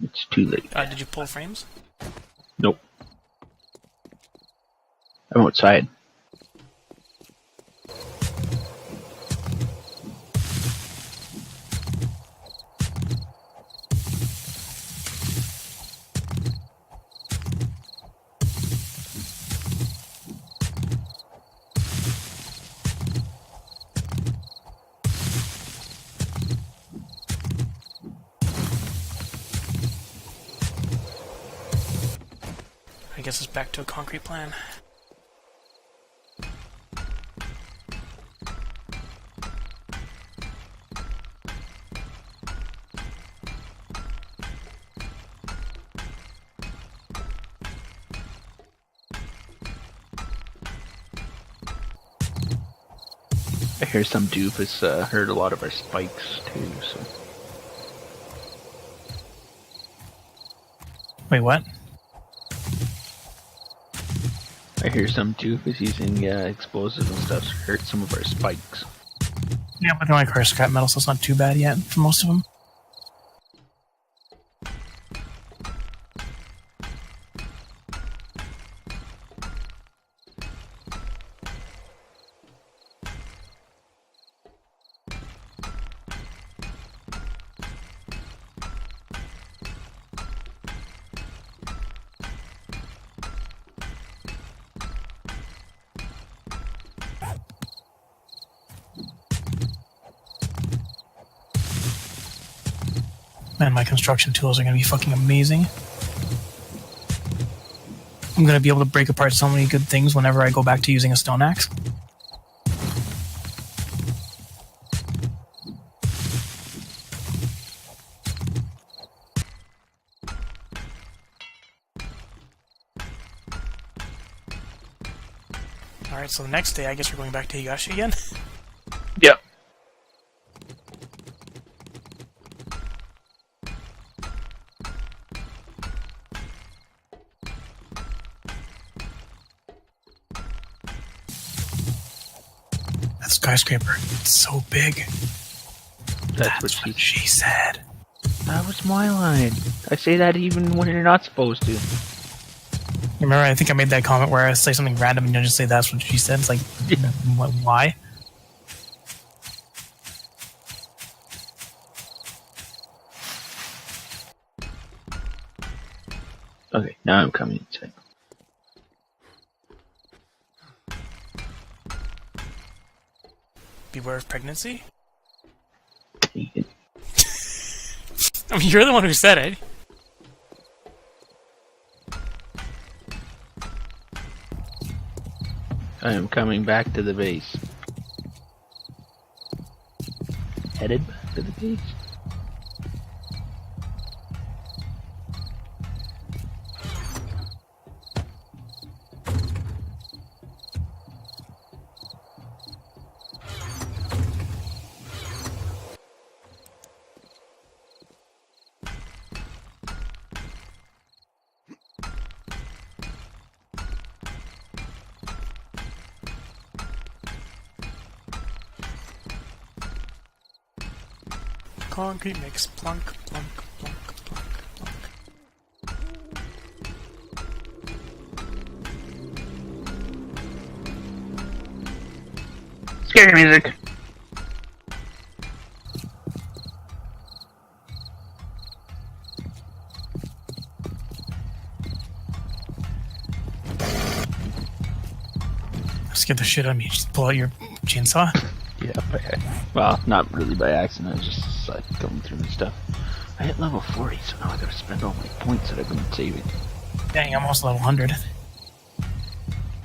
it's too late. Did you pull frames? Nope. I'm outside. I guess it's back to a concrete plan. I hear some doofus heard a lot of our spikes too, so. Wait, what? I hear some doofus using explosives and stuff to hurt some of our spikes. Yeah, but they're like our scrap metal, so it's not too bad yet for most of them. Man, my construction tools are going to be fucking amazing. I'm going to be able to break apart so many good things whenever I go back to using a stone axe. Alright, so the next day I guess we're going back to Higashi again. Yep. That skyscraper, it's so big. That's what She said. That was my line. I say that even when you're not supposed to. Remember, I think I made that comment where I say something random and you just say that's what she said. It's like, why? Okay, now I'm coming inside. Beware of pregnancy? You can- I mean, you're the one who said it. I am coming back to the base. Headed back to the base. concrete mix. Plunk, plunk, plunk, plunk, plunk. Scary music. Scared the shit out of me. Just pull out your chainsaw. Yeah, well, not really by accident. I was just like going through and stuff. I hit level 40, so now I gotta spend all my points that I've been saving. Dang, I'm almost level 100.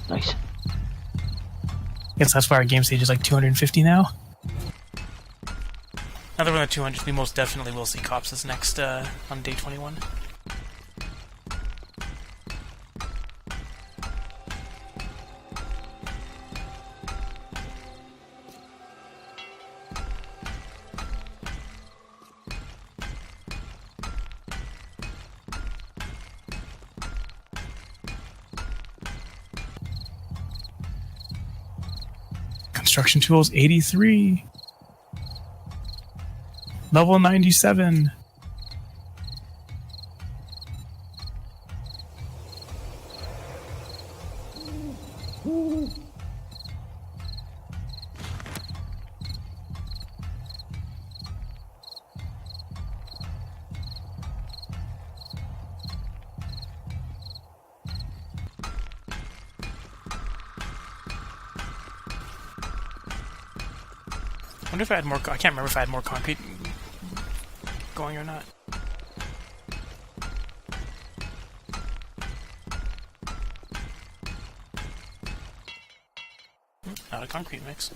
Nice. Guess that's why our game stage is like 250 now. Now that we're at 200, we most definitely will see cops this next, on day 21. Construction tools 83. Level 97. I wonder if I had more. I can't remember if I had more concrete going or not. Not a concrete mix.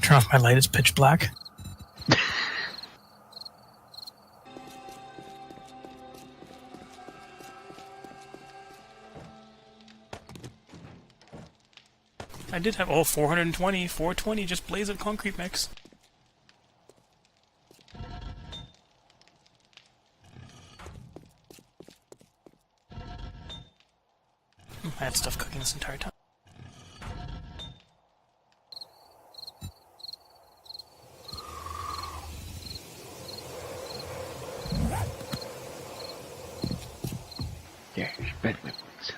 Turn off my light, it's pitch black. I did have, 420, 420, just blaze of concrete mix. I had stuff cooking this entire time. There, spread my points.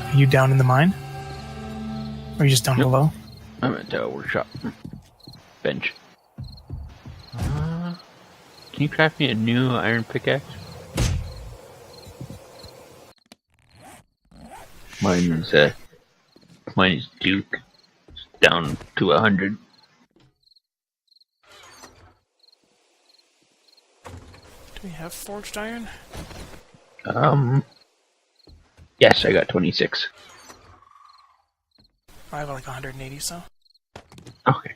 Are you down in the mine? Or are you just down below? I'm at the workshop. Bench. Can you craft me a new iron pickaxe? Mine is Duke. It's down to 100. Do we have forged iron? Yes, I got 26. I have like 180, so. Okay.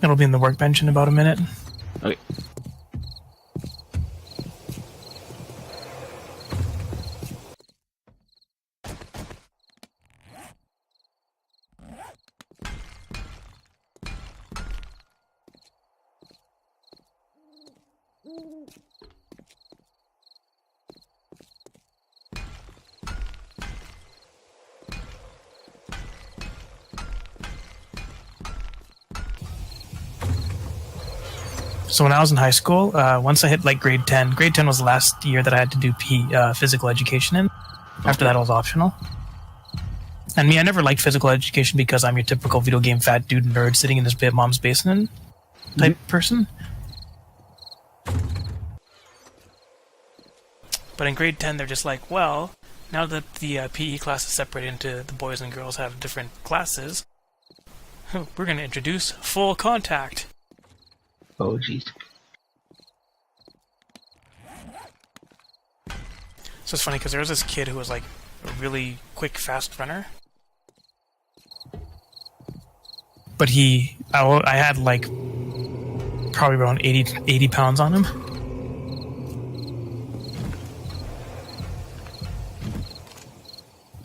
It'll be in the workbench in about a minute. Okay. So when I was in high school, once I hit like grade 10, grade 10 was the last year that I had to do physical education in. After that, it was optional. And me, I never liked physical education because I'm your typical video game fat dude nerd sitting in his mom's basement type person. But in grade 10, they're just like, well, now that the PE class is separated into the boys and girls have different classes, we're going to introduce full contact. Oh, jeez. So it's funny because there was this kid who was like a really quick, fast runner. But I had like probably around 80 pounds on him.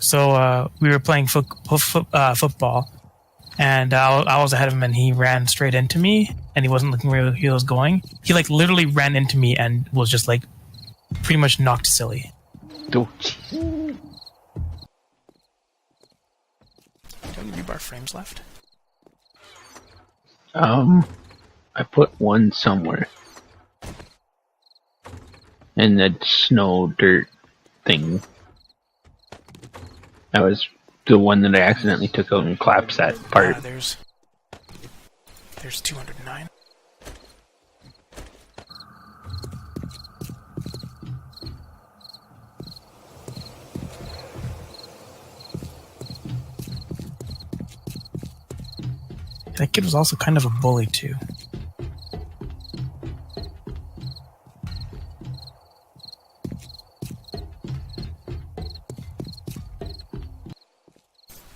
So we were playing football, and I was ahead of him, and he ran straight into me, and he wasn't looking where he was going. He like literally ran into me and was just like pretty much knocked silly. Oh, Do you have any rebar frames left? I put one somewhere. In that snow dirt thing. That was the one that I accidentally took out and collapsed that part. There's 209. That kid was also kind of a bully too.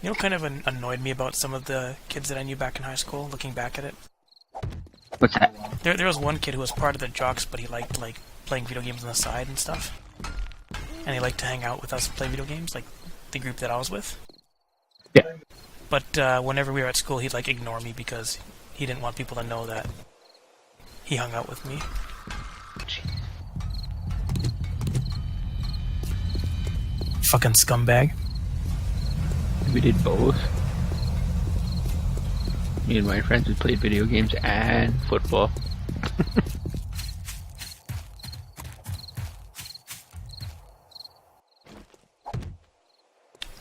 You know, kind of annoyed me about some of the kids that I knew back in high school. Looking back at it, What's that? there was one kid who was part of the jocks, but he liked like playing video games on the side and stuff. And he liked to hang out with us, play video games, like the group that I was with. Yeah. But whenever we were at school, he'd like ignore me because he didn't want people to know that he hung out with me. Fucking scumbag. We did both. Me and my friends, we played video games and football.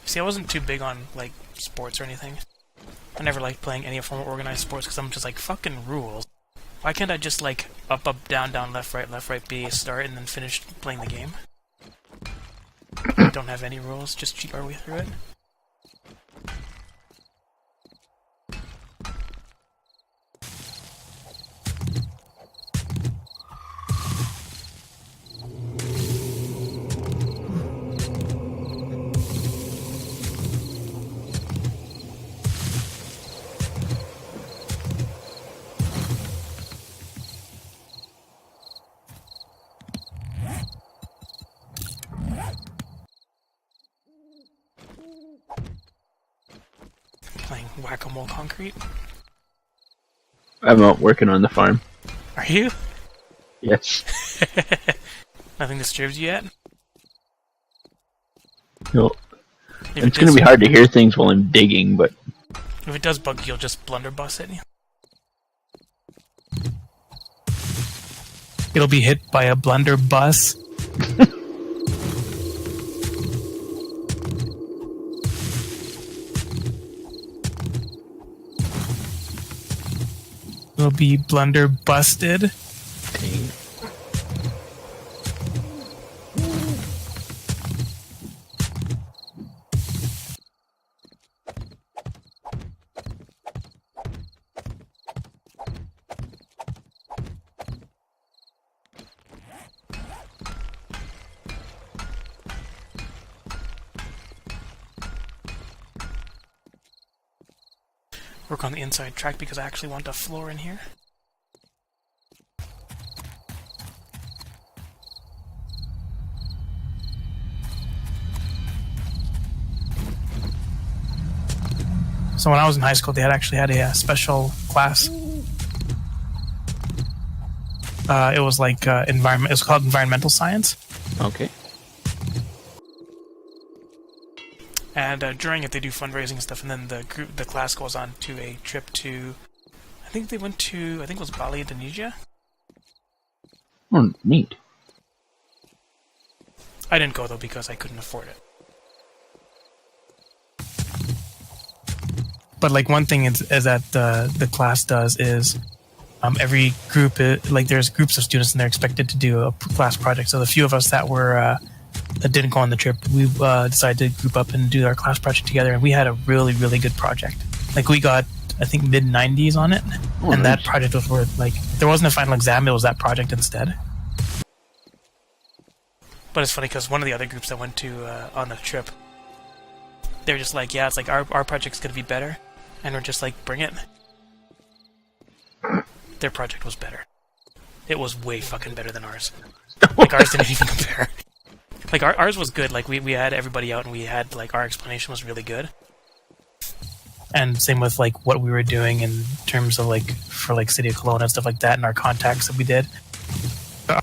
See, I wasn't too big on, like, sports or anything. I never liked playing any form of organized sports because I'm just like, fucking rules. Why can't I just, like, up, down, left, right, B, start, and then finish playing the game? Don't have any rules, just cheat our way through it. Playing whack-a-mole concrete. I'm out working on the farm. Are you? Yes. Nothing disturbs you yet? No. If It's going to be hard to hear things while I'm digging, but... If it does bug you, you'll just blunderbuss it. It'll be hit by a blunderbuss. It'll be blunder busted. Dang. Work on the inside track because I actually want a floor in here. So when I was in high school, they actually had a special class. It was like environment. It was called environmental science. Okay. And during it, they do fundraising and stuff, and then the class goes on to a trip to, I think it was Bali, Indonesia. Oh, neat. I didn't go though because I couldn't afford it. But like one thing is that the class does is every group like there's groups of students and they're expected to do a class project. So the few of us that were that didn't go on the trip, we decided to group up and do our class project together, and we had a really really good project. Like we got I think mid-90s on it, and that project was worth like there wasn't a final exam; it was that project instead. But it's funny because one of the other groups that went to on the trip, they were just like, "Yeah, it's like our project's gonna be better," and we're just like, "Bring it." Their project was better. It was way fucking better than ours. Like ours didn't even compare. Like ours was good. Like we had everybody out and we had like our explanation was really good. And same with like what we were doing in terms of like for like City of Cologne and stuff like that and our contacts that we did.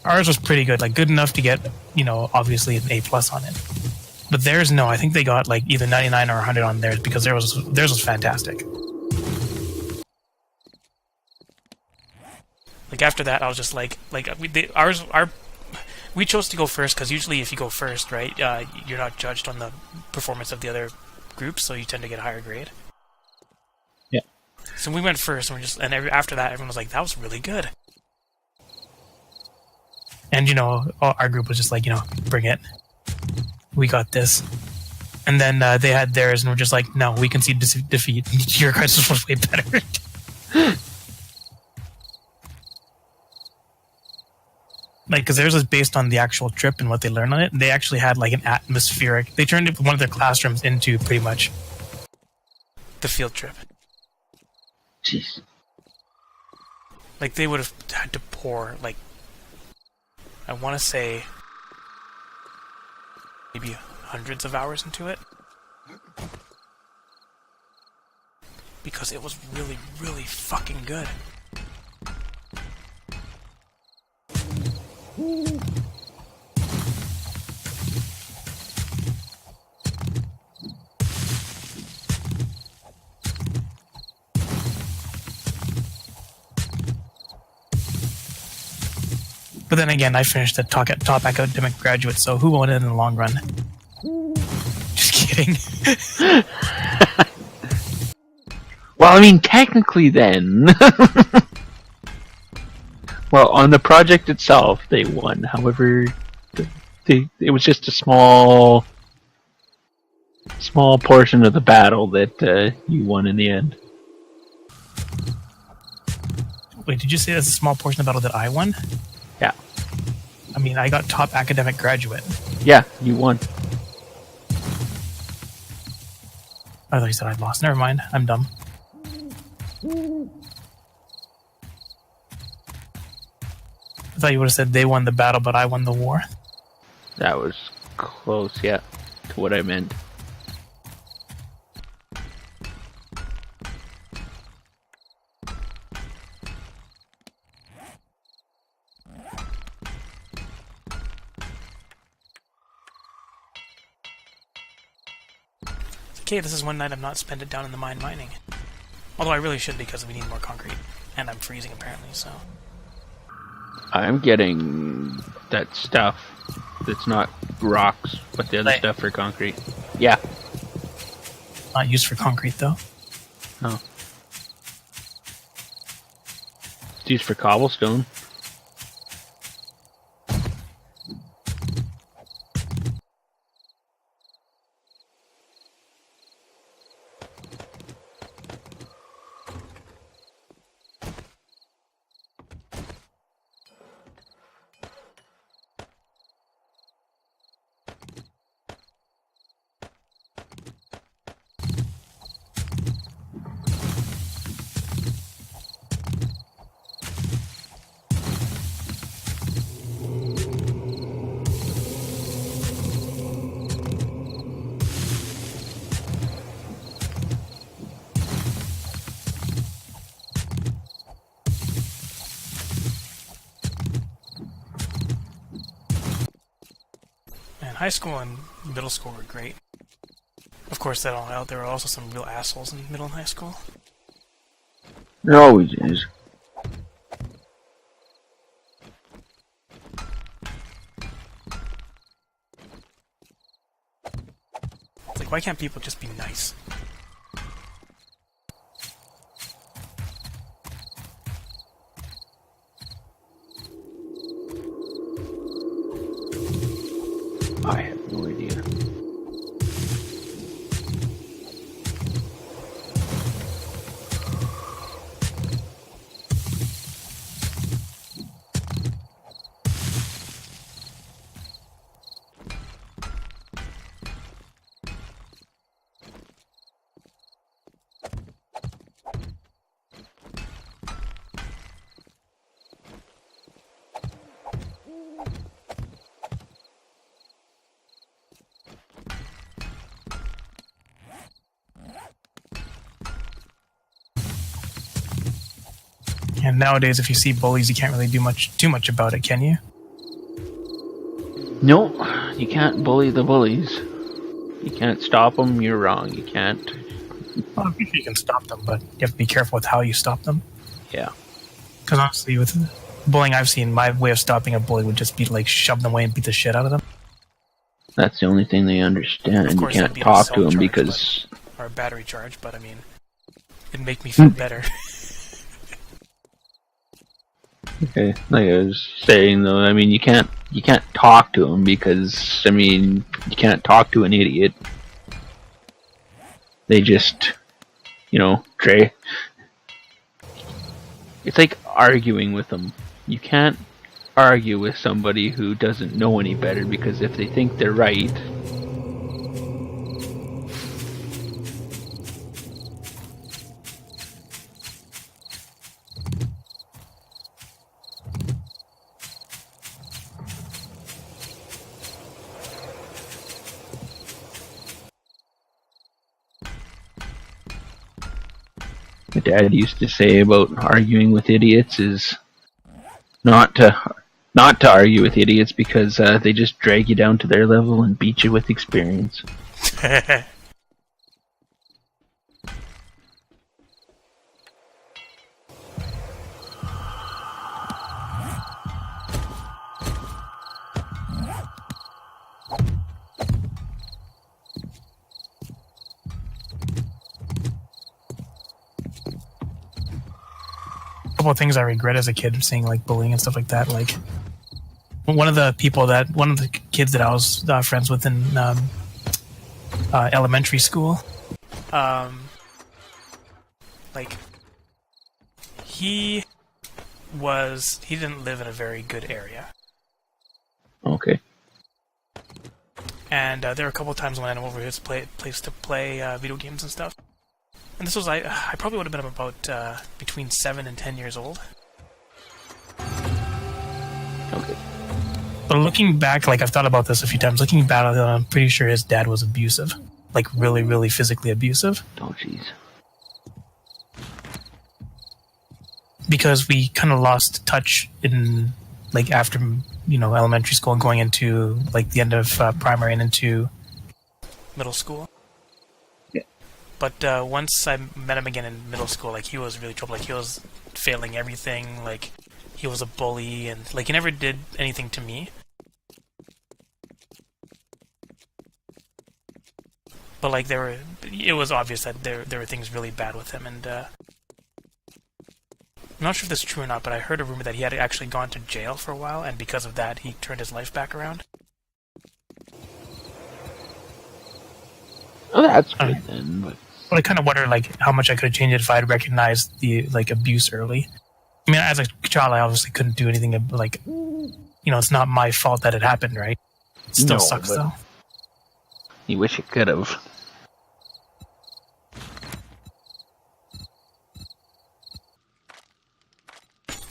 Ours was pretty good, like good enough to get, you know, obviously an A+ on it. But theirs, no, I think they got like either 99 or 100 on theirs because theirs was fantastic. Like after that, I was just like we chose to go first because usually if you go first, right, you're not judged on the performance of the other groups, so you tend to get a higher grade. Yeah. So we went first, and after that, everyone was like, "That was really good." And you know, our group was just like, you know, bring it, we got this. And then they had theirs, and we're just like, no, we conceded defeat. Your guys was way better. Like, because theirs was based on the actual trip and what they learned on it. And they actually had like an atmospheric. They turned one of their classrooms into pretty much the field trip. Jeez. Like they would have had to pour like I want to say maybe hundreds of hours into it because it was really, really fucking good. But then again, I finished the top academic graduate, so who won it in the long run? Just kidding. Well, I mean, technically then... Well, on the project itself, they won. However, it was just a small portion of the battle that you won in the end. Wait, did you say that's a small portion of the battle that I won? Yeah. I mean, I got top academic graduate. Yeah, you won. I thought you said I'd lost. Never mind. I'm dumb. I thought you would have said they won the battle, but I won the war. That was close, yeah, to what I meant. Okay, this is one night I'm not spend it down in the mine mining. Although I really should because we need more concrete. And I'm freezing apparently, so... I'm getting that stuff that's not rocks, but the other stuff for concrete. Yeah. Not used for concrete, though. No. It's used for cobblestone. High school and middle school were great. Of course, there were also some real assholes in middle and high school. There always is. Like, why can't people just be nice? I have no idea. And nowadays, if you see bullies, you can't really do too much about it, can you? No, you can't bully the bullies. You can't stop them, you're wrong. You can't. Well, I'm pretty sure you can stop them, but you have to be careful with how you stop them. Yeah. Because honestly, with bullying I've seen, my way of stopping a bully would just be like shove them away and beat the shit out of them. That's the only thing they understand. Of You course, can't that'd be an talk assault to them charge, because... or a battery charge, but I mean, it'd make me feel better. Okay, like I was saying though, I mean you can't talk to them because I mean you can't talk to an idiot. They just, Trey. It's like arguing with them. You can't argue with somebody who doesn't know any better because if they think they're right. My dad used to say about arguing with idiots is not to argue with idiots because they just drag you down to their level and beat you with experience. A couple of things I regret as a kid, seeing like bullying and stuff like that. Like one of the kids that I was friends with in elementary school, like he didn't live in a very good area. Okay. And there were a couple of times when I went over his place to play video games and stuff. And this was, I probably would have been about between 7 and 10 years old. Okay. But looking back, like I've thought about this a few times, looking back, I'm pretty sure his dad was abusive. Like really, really physically abusive. Oh, jeez. Because we kind of lost touch in, like, after, elementary school and going into, like, the end of primary and into middle school. Yeah. But once I met him again in middle school, like, he was really trouble. Like, he was failing everything. Like, he was a bully, and, like, he never did anything to me. But, like, it was obvious that there were things really bad with him, and, I'm not sure if this is true or not, but I heard a rumor that he had actually gone to jail for a while, and because of that, he turned his life back around. Oh, that's good then. But I kind of wonder, like, how much I could have changed it if I had recognized the, like, abuse early. I mean, as a child, I obviously couldn't do anything, like, it's not my fault that it happened, right? It still sucks, though. You wish it could have.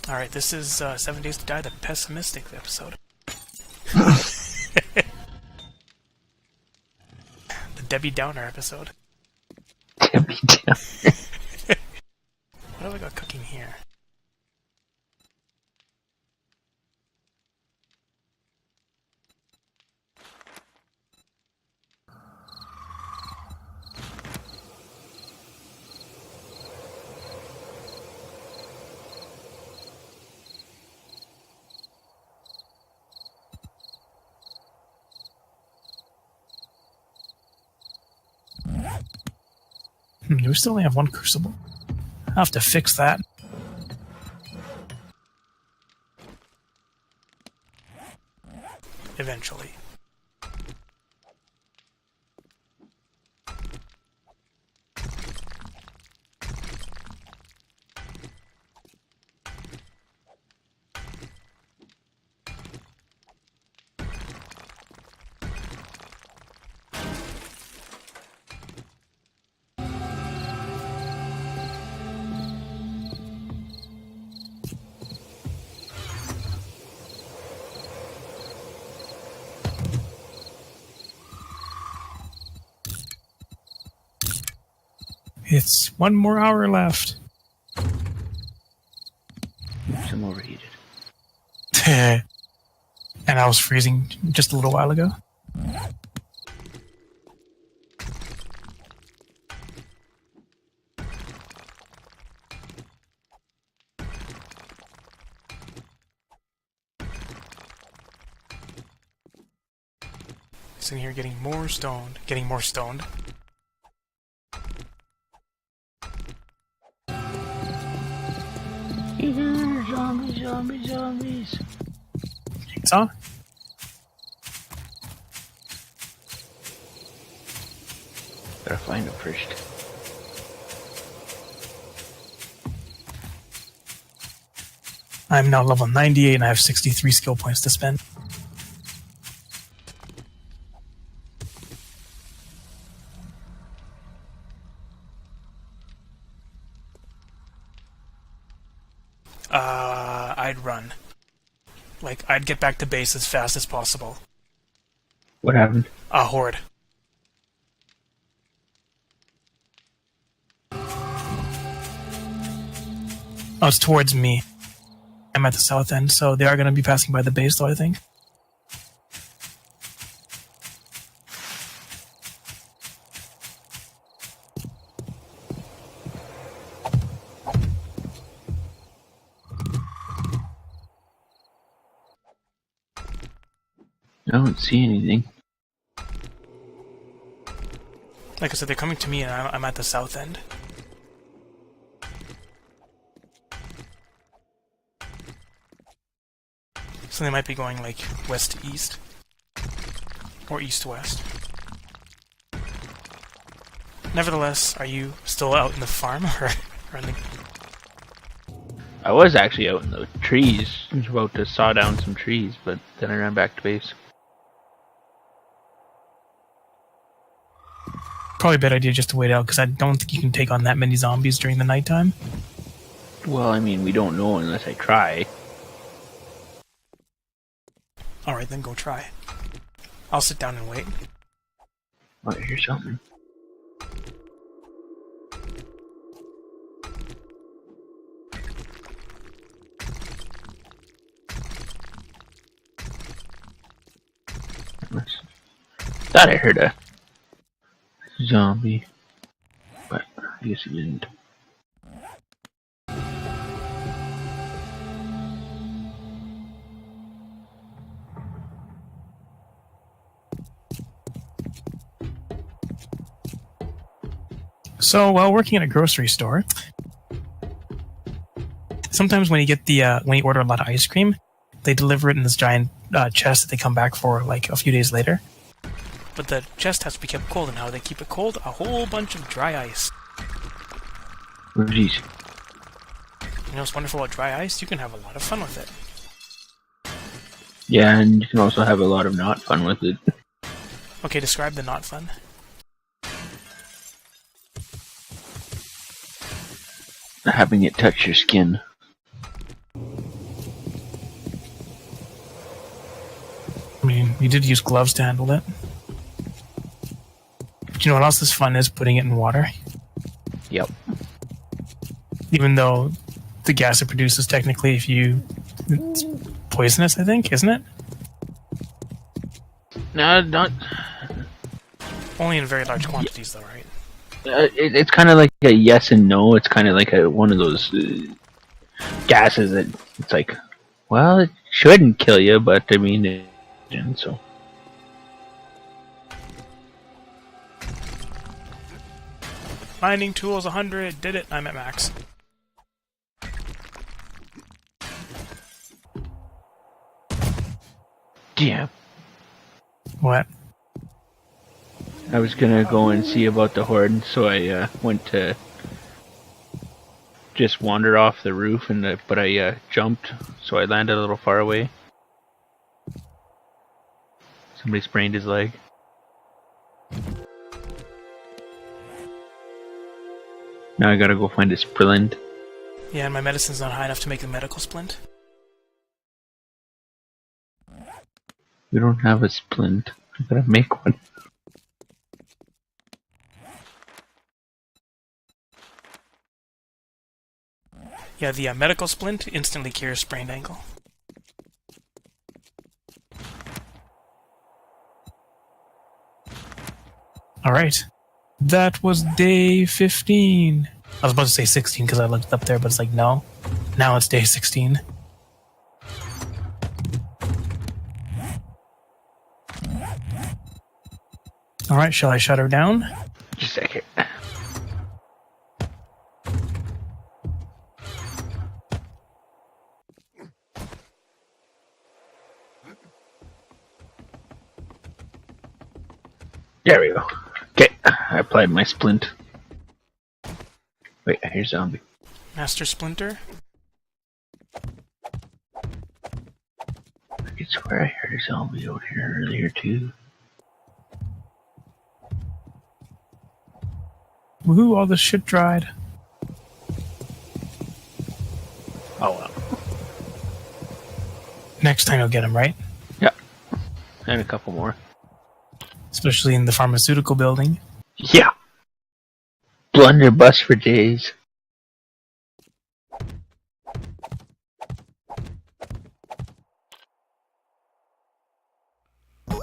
Alright, this is 7 Days to Die, the pessimistic episode. The Debbie Downer episode. Debbie Downer. What have I got cooking here? We still only have one crucible. I'll have to fix that. Eventually. It's 1 more hour left. I'm overheated. And I was freezing just a little while ago. Sitting here getting more stoned. Getting more stoned. Zombies. Jigsaw? Gotta find them first. I'm now level 98 and I have 63 skill points to spend. I'd run. Like, I'd get back to base as fast as possible. What happened? A horde. Oh, it's towards me. I'm at the south end, so they are going to be passing by the base, though, I think. I don't see anything. Like I said, they're coming to me, and I'm at the south end. So they might be going, like, west to east. Or east to west. Nevertheless, are you still out in the farm, or in the... I was actually out in the trees, about to saw down some trees, but then I ran back to base. Probably a better idea just to wait out, because I don't think you can take on that many zombies during the nighttime. Well, I mean, we don't know unless I try. Alright, then go try. I'll sit down and wait. Oh, I hear something. Thought I heard a zombie, but I guess it didn't. So, while working at a grocery store, sometimes when you get the when you order a lot of ice cream, they deliver it in this giant chest that they come back for like a few days later. But the chest has to be kept cold, and how they keep it cold? A whole bunch of dry ice. Jeez. You know what's wonderful about dry ice? You can have a lot of fun with it. Yeah, and you can also have a lot of not fun with it. Okay, describe the not fun. Having it touch your skin. I mean, we did use gloves to handle it. But you know what else is fun is putting it in water. Yep. Even though the gas it produces, technically, it's poisonous, I think, isn't it? No, not. Only in very large quantities, though, right? It's kind of like a yes and no. It's kind of like one of those gases that it's like, well, it shouldn't kill you, but I mean, it didn't, so. Mining tools 100. Did it. I'm at max. Damn. What? I was gonna go and see about the horde, so I went to just wander off the roof, but I jumped, so I landed a little far away. Somebody sprained his leg. Now I gotta go find a splint. Yeah, and my medicine's not high enough to make the medical splint. We don't have a splint. I gotta make one. Yeah, the medical splint instantly cures sprained ankle. Alright. That was day 15. I was about to say 16 because I looked up there, but it's like, no. Now it's day 16. Alright, shall I shut her down? Just a second. There we go. Okay, I applied my splint. Wait, I hear zombie. Master Splinter? I could swear I heard a zombie out here earlier too. Woohoo, all this shit dried. Oh well. Next time you'll get him, right? Yeah. And a couple more. Especially in the pharmaceutical building. Yeah. Blunderbuss for days.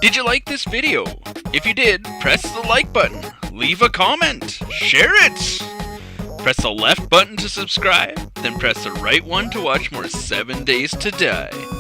Did you like this video? If you did, press the like button, leave a comment, share it! Press the left button to subscribe, then press the right one to watch more 7 Days to Die.